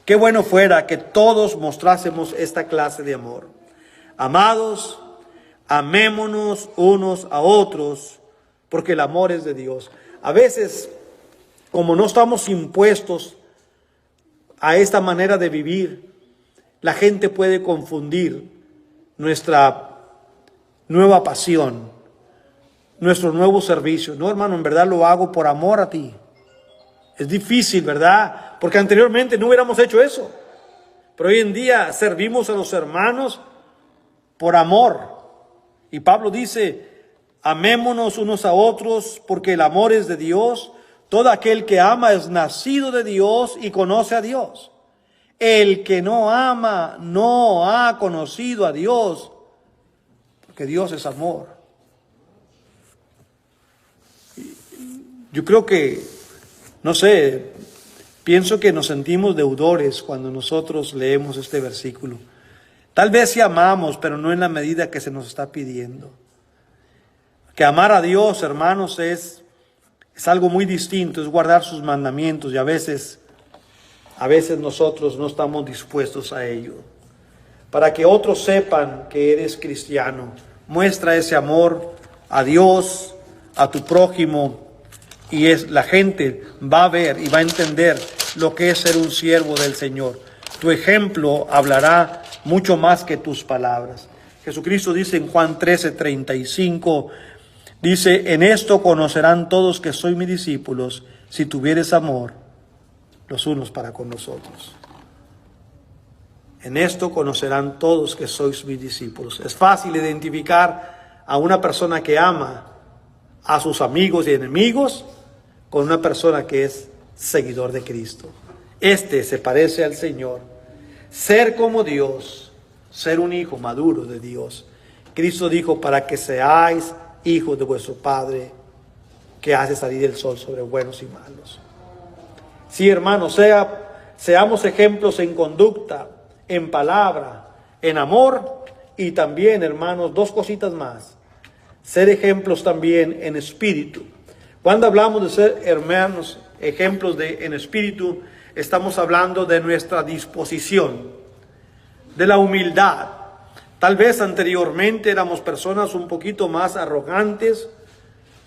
Qué bueno fuera que todos mostrásemos esta clase de amor. Amados, amémonos unos a otros, porque el amor es de Dios. A veces, como no estamos impuestos a esta manera de vivir, la gente puede confundir nuestra nueva pasión, nuestro nuevo servicio. No, hermano, en verdad lo hago por amor a ti. Es difícil, ¿verdad? Porque anteriormente no hubiéramos hecho eso. Pero hoy en día servimos a los hermanos por amor. Y Pablo dice: amémonos unos a otros, porque el amor es de Dios. Todo aquel que ama es nacido de Dios y conoce a Dios. El que no ama no ha conocido a Dios, porque Dios es amor. Yo creo que, pienso que nos sentimos deudores cuando nosotros leemos este versículo. Tal vez sí amamos, pero no en la medida que se nos está pidiendo. Que amar a Dios, hermanos, es algo muy distinto, es guardar sus mandamientos, y a veces nosotros no estamos dispuestos a ello. Para que otros sepan que eres cristiano, muestra ese amor a Dios, a tu prójimo, y la gente va a ver y va a entender lo que es ser un siervo del Señor. Tu ejemplo hablará mucho más que tus palabras. Jesucristo dice en Juan 13:35, dice: en esto conocerán todos que soy mis discípulos, si tuvieres amor los unos para con los otros. En esto conocerán todos que sois mis discípulos. Es fácil identificar a una persona que ama a sus amigos y enemigos con una persona que es seguidor de Cristo. Este se parece al Señor. Ser como Dios, ser un hijo maduro de Dios. Cristo dijo: para que seáis hijos de vuestro Padre que hace salir el sol sobre buenos y malos. Sí, hermanos, seamos ejemplos en conducta, en palabra, en amor y también, hermanos, dos cositas más. Ser ejemplos también en espíritu. Cuando hablamos de ser, hermanos, ejemplos en espíritu, estamos hablando de nuestra disposición, de la humildad. Tal vez anteriormente éramos personas un poquito más arrogantes,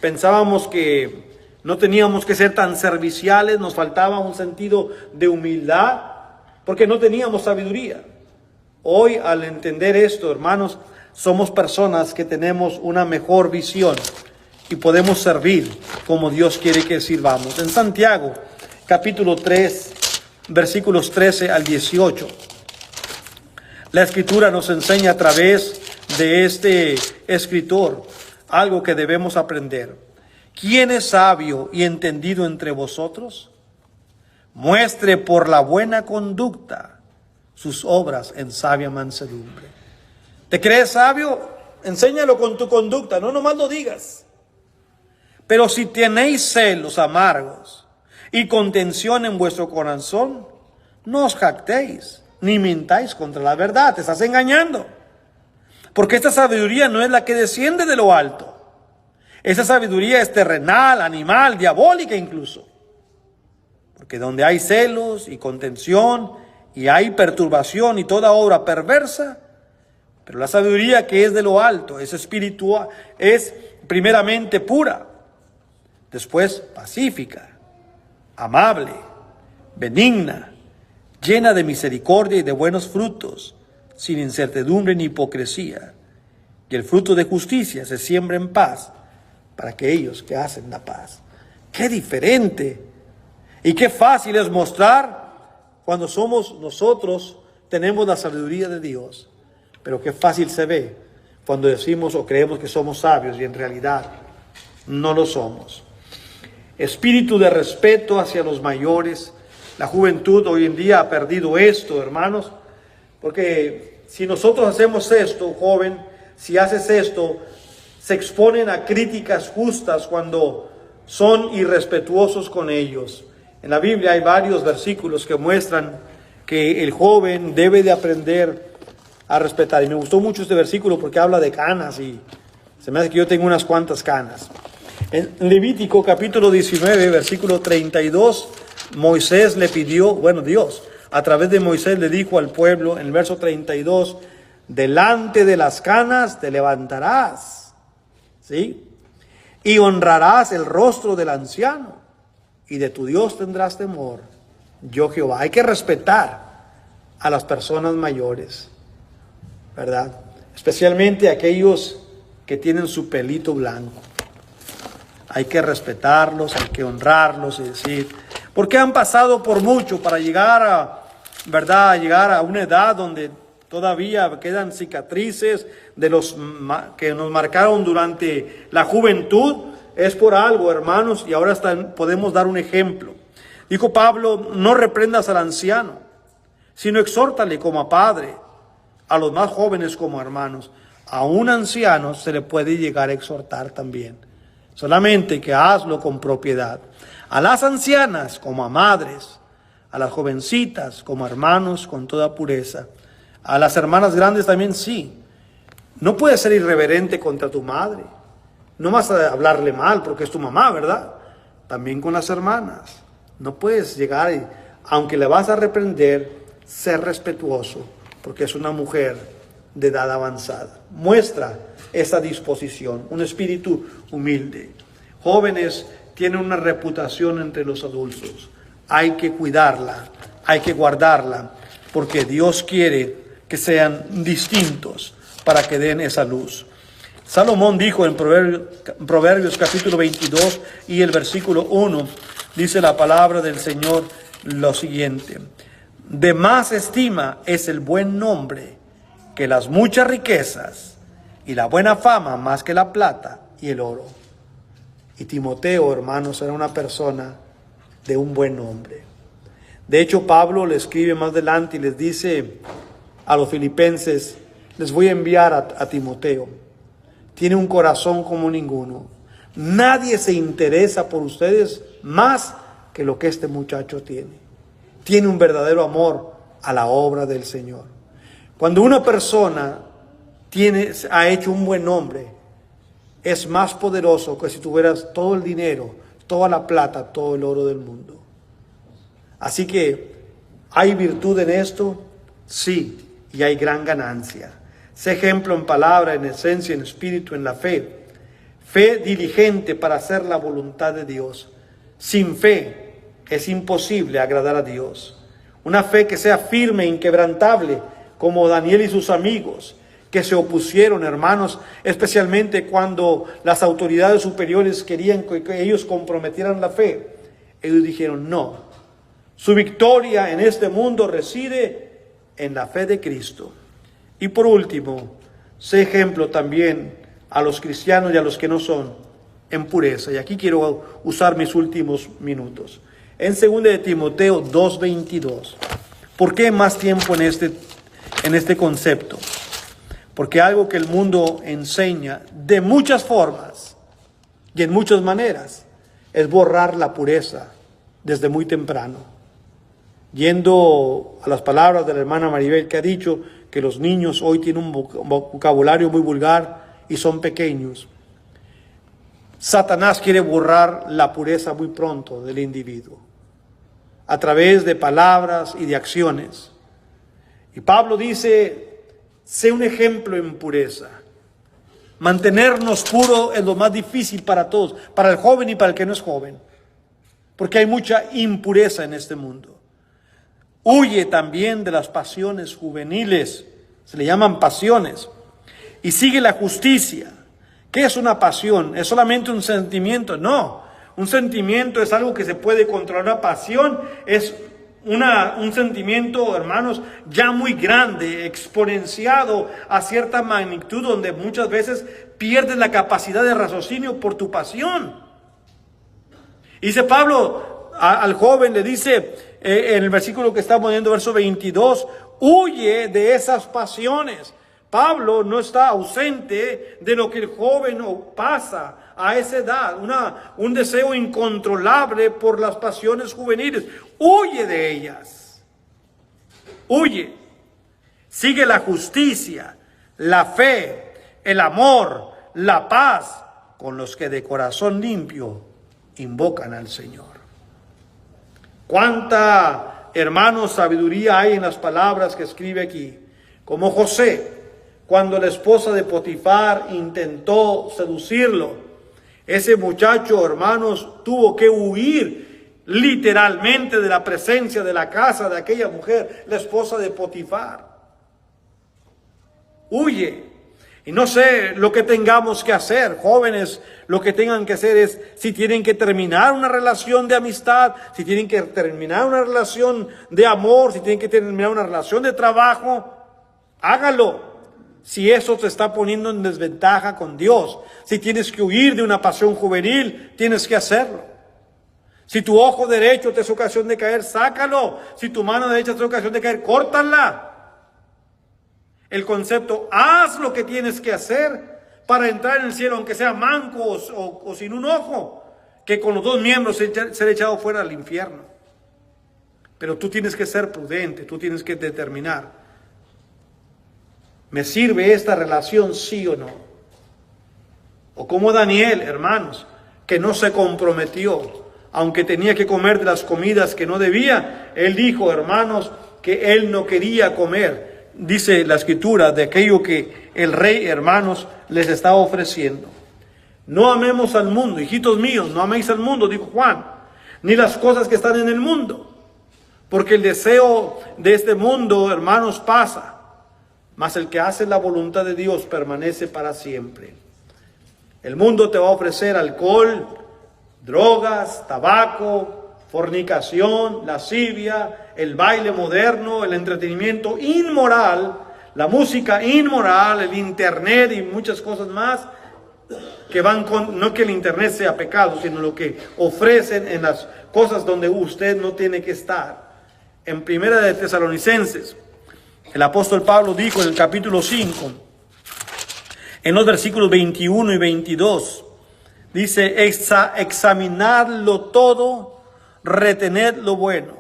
pensábamos que no teníamos que ser tan serviciales, nos faltaba un sentido de humildad, porque no teníamos sabiduría. Hoy, al entender esto, hermanos, somos personas que tenemos una mejor visión y podemos servir como Dios quiere que sirvamos. En Santiago, capítulo 3, versículos 13 al 18, la Escritura nos enseña a través de este escritor algo que debemos aprender. ¿Quién es sabio y entendido entre vosotros? Muestre por la buena conducta sus obras en sabia mansedumbre. ¿Te crees sabio? Enséñalo con tu conducta, no nomás lo digas. Pero si tenéis celos amargos y contención en vuestro corazón, no os jactéis, ni mintáis contra la verdad. Te estás engañando. Porque esta sabiduría no es la que desciende de lo alto. Esa sabiduría es terrenal, animal, diabólica incluso. Porque donde hay celos y contención y hay perturbación y toda obra perversa, pero la sabiduría que es de lo alto, es espiritual, es primeramente pura, después pacífica, amable, benigna, llena de misericordia y de buenos frutos, sin incertidumbre ni hipocresía. Y el fruto de justicia se siembra en paz para aquellos que hacen la paz. ¡Qué diferente! Y qué fácil es mostrar cuando tenemos la sabiduría de Dios. Pero qué fácil se ve cuando decimos o creemos que somos sabios y en realidad no lo somos. Espíritu de respeto hacia los mayores. La juventud hoy en día ha perdido esto, hermanos, porque si nosotros hacemos esto, joven, si haces esto, se exponen a críticas justas cuando son irrespetuosos con ellos. En la Biblia hay varios versículos que muestran que el joven debe de aprender a respetar. Y me gustó mucho este versículo porque habla de canas y se me hace que yo tengo unas cuantas canas. En Levítico capítulo 19, versículo 32, Moisés le pidió, Dios, a través de Moisés le dijo al pueblo, en el verso 32, delante de las canas te levantarás, ¿sí? Y honrarás el rostro del anciano, y de tu Dios tendrás temor, yo Jehová. Hay que respetar a las personas mayores, ¿verdad? Especialmente aquellos que tienen su pelito blanco. Hay que respetarlos, hay que honrarlos y decir, porque han pasado por mucho para llegar a una edad donde todavía quedan cicatrices de los que nos marcaron durante la juventud. Es por algo, hermanos, y ahora podemos dar un ejemplo. Dijo Pablo, no reprendas al anciano, sino exhórtale como a padre, a los más jóvenes como hermanos. A un anciano se le puede llegar a exhortar también, solamente que hazlo con propiedad. A las ancianas como a madres, a las jovencitas como hermanos con toda pureza. A las hermanas grandes también sí. No puedes ser irreverente contra tu madre. No vas a hablarle mal porque es tu mamá, ¿verdad? También con las hermanas. No puedes llegar y, aunque le vas a reprender, ser respetuoso porque es una mujer de edad avanzada. Muestra esa disposición, un espíritu humilde. Jóvenes tienen una reputación entre los adultos. Hay que cuidarla, hay que guardarla, porque Dios quiere que sean distintos para que den esa luz. Salomón dijo en Proverbios capítulo 22 y el versículo 1, dice la palabra del Señor lo siguiente: de más estima es el buen nombre que las muchas riquezas, y la buena fama más que la plata y el oro. Y Timoteo, hermanos, era una persona de un buen nombre. De hecho, Pablo le escribe más adelante y les dice a los filipenses, les voy a enviar a Timoteo. Tiene un corazón como ninguno. Nadie se interesa por ustedes más que lo que este muchacho tiene. Tiene un verdadero amor a la obra del Señor. Cuando una persona ha hecho un buen nombre, es más poderoso que si tuvieras todo el dinero, toda la plata, todo el oro del mundo. Así que, ¿hay virtud en esto? Sí, y hay gran ganancia. Sé ejemplo en palabra, en esencia, en espíritu, en la fe. Fe diligente para hacer la voluntad de Dios. Sin fe es imposible agradar a Dios. Una fe que sea firme e inquebrantable, como Daniel y sus amigos, que se opusieron, hermanos, especialmente cuando las autoridades superiores querían que ellos comprometieran la fe. Ellos dijeron no. Su victoria en este mundo reside en la fe de Cristo. Y por último, sé ejemplo también a los cristianos y a los que no son, en pureza. Y aquí quiero usar mis últimos minutos. En 2 de Timoteo 2:22. ¿Por qué más tiempo en este concepto? Porque algo que el mundo enseña de muchas formas y en muchas maneras es borrar la pureza desde muy temprano. Yendo a las palabras de la hermana Maribel, que ha dicho que los niños hoy tienen un vocabulario muy vulgar y son pequeños. Satanás quiere borrar la pureza muy pronto del individuo, a través de palabras y de acciones. Y Pablo dice, sé un ejemplo en pureza. Mantenernos puros es lo más difícil para todos, para el joven y para el que no es joven, porque hay mucha impureza en este mundo. Huye también de las pasiones juveniles, se le llaman pasiones, y sigue la justicia. ¿Qué es una pasión? ¿Es solamente un sentimiento? No, un sentimiento es algo que se puede controlar. Una pasión es un sentimiento, hermanos, ya muy grande, exponenciado a cierta magnitud, donde muchas veces pierdes la capacidad de raciocinio por tu pasión. Dice Pablo al joven, le dice en el versículo que estamos viendo, verso 22, huye de esas pasiones. Pablo no está ausente de lo que el joven pasa a esa edad, un deseo incontrolable por las pasiones juveniles. Huye de ellas. Huye. Sigue la justicia, la fe, el amor, la paz con los que de corazón limpio invocan al Señor. Cuánta, hermanos, sabiduría hay en las palabras que escribe aquí. Como José, cuando la esposa de Potifar intentó seducirlo, ese muchacho, hermanos, tuvo que huir literalmente de la presencia de la casa de aquella mujer, la esposa de Potifar. Huye. Y no sé lo que tengamos que hacer, jóvenes, lo que tengan que hacer es, si tienen que terminar una relación de amistad, si tienen que terminar una relación de amor, si tienen que terminar una relación de trabajo, hágalo. Si eso te está poniendo en desventaja con Dios, si tienes que huir de una pasión juvenil, tienes que hacerlo. Si tu ojo derecho te es ocasión de caer, sácalo. Si tu mano derecha te es ocasión de caer, córtala. El concepto, haz lo que tienes que hacer para entrar en el cielo, aunque sea manco o sin un ojo, que con los dos miembros ser echado fuera al infierno. Pero tú tienes que ser prudente, tú tienes que determinar, ¿me sirve esta relación sí o no? O como Daniel, hermanos, que no se comprometió, aunque tenía que comer de las comidas que no debía. Él dijo, hermanos, que él no quería comer, dice la escritura, de aquello que el rey, hermanos, les estaba ofreciendo. No amemos al mundo, hijitos míos, no améis al mundo, dijo Juan, ni las cosas que están en el mundo, porque el deseo de este mundo, hermanos, pasa, mas el que hace la voluntad de Dios permanece para siempre. El mundo te va a ofrecer alcohol, drogas, tabaco, fornicación, lascivia, el baile moderno, el entretenimiento inmoral, la música inmoral, el internet y muchas cosas más que van con, no que el internet sea pecado, sino lo que ofrecen en las cosas donde usted no tiene que estar. En Primera de Tesalonicenses, el apóstol Pablo dijo en el capítulo 5, en los versículos 21 y 22, Dice, examinadlo todo, retened lo bueno.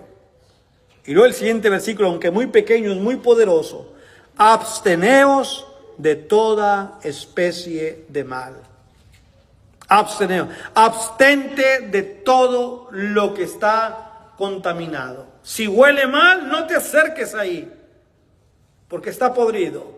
Y luego el siguiente versículo, aunque muy pequeño, es muy poderoso. Absteneos de toda especie de mal. Absteneos. Abstente de todo lo que está contaminado. Si huele mal, no te acerques ahí, porque está podrido.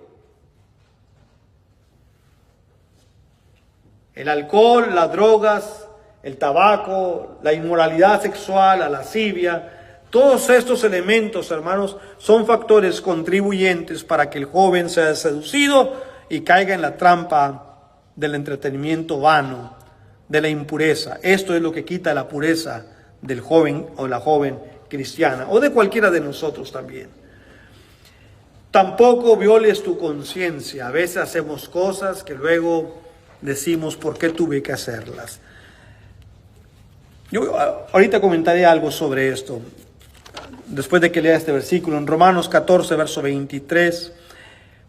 El alcohol, las drogas, el tabaco, la inmoralidad sexual, la lascivia, todos estos elementos, hermanos, son factores contribuyentes para que el joven sea seducido y caiga en la trampa del entretenimiento vano, de la impureza. Esto es lo que quita la pureza del joven o la joven cristiana, o de cualquiera de nosotros también. Tampoco violes tu conciencia. A veces hacemos cosas que luego decimos, ¿por qué tuve que hacerlas? Yo ahorita comentaré algo sobre esto, después de que lea este versículo, en Romanos 14, verso 23.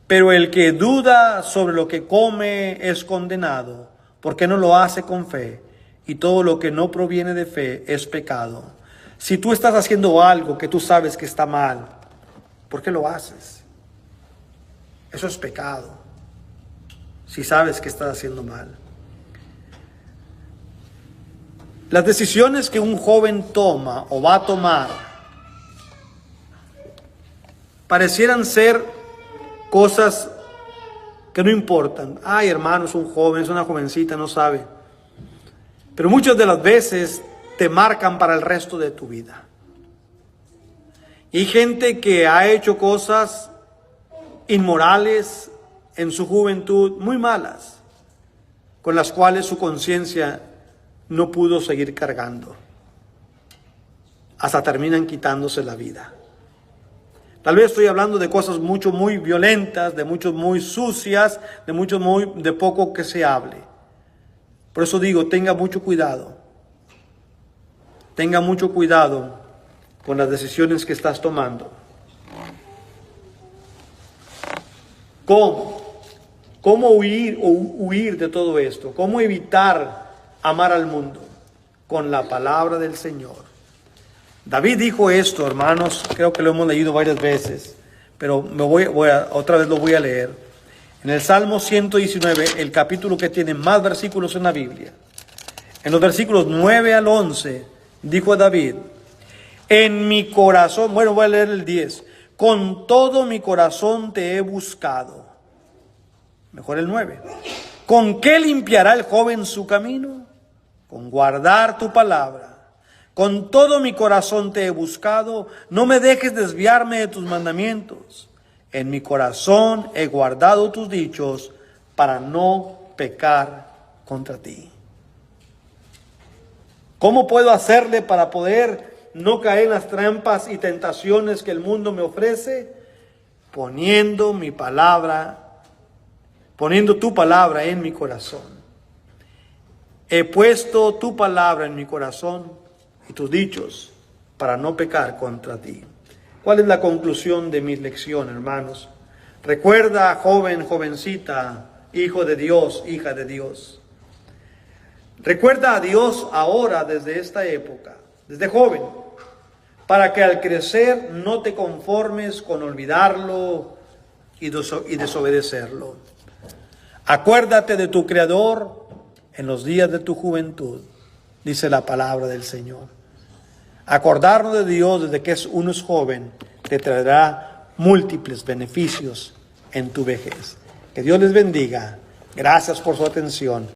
Pero el que duda sobre lo que come es condenado, porque no lo hace con fe, y todo lo que no proviene de fe es pecado. Si tú estás haciendo algo que tú sabes que está mal, ¿por qué lo haces? Eso es pecado, si sabes que estás haciendo mal. Las decisiones que un joven toma o va a tomar parecieran ser cosas que no importan. Ay, hermano, es un joven, es una jovencita, no sabe. Pero muchas de las veces te marcan para el resto de tu vida. Y hay gente que ha hecho cosas inmorales en su juventud, muy malas, con las cuales su conciencia no pudo seguir cargando. Hasta terminan quitándose la vida. Tal vez estoy hablando de cosas muy violentas, de muchos muy sucias, de poco que se hable. Por eso digo, tenga mucho cuidado. Tenga mucho cuidado con las decisiones que estás tomando. ¿Cómo huir de todo esto? ¿Cómo evitar amar al mundo? Con la palabra del Señor. David dijo esto, hermanos, creo que lo hemos leído varias veces, pero otra vez lo voy a leer. En el Salmo 119, el capítulo que tiene más versículos en la Biblia, en los versículos 9 al 11, dijo David, en mi corazón, voy a leer el 10, con todo mi corazón te he buscado. Mejor el 9. ¿Con qué limpiará el joven su camino? Con guardar tu palabra. Con todo mi corazón te he buscado, no me dejes desviarme de tus mandamientos. En mi corazón he guardado tus dichos para no pecar contra ti. ¿Cómo puedo hacerle para poder no caer en las trampas y tentaciones que el mundo me ofrece? Poniendo tu palabra en mi corazón. He puesto tu palabra en mi corazón y tus dichos para no pecar contra ti. ¿Cuál es la conclusión de mi lección, hermanos? Recuerda, joven, jovencita, hijo de Dios, hija de Dios. Recuerda a Dios ahora desde esta época, desde joven, para que al crecer no te conformes con olvidarlo y desobedecerlo. Acuérdate de tu Creador en los días de tu juventud, dice la palabra del Señor. Acordarnos de Dios desde que uno es joven te traerá múltiples beneficios en tu vejez. Que Dios les bendiga. Gracias por su atención.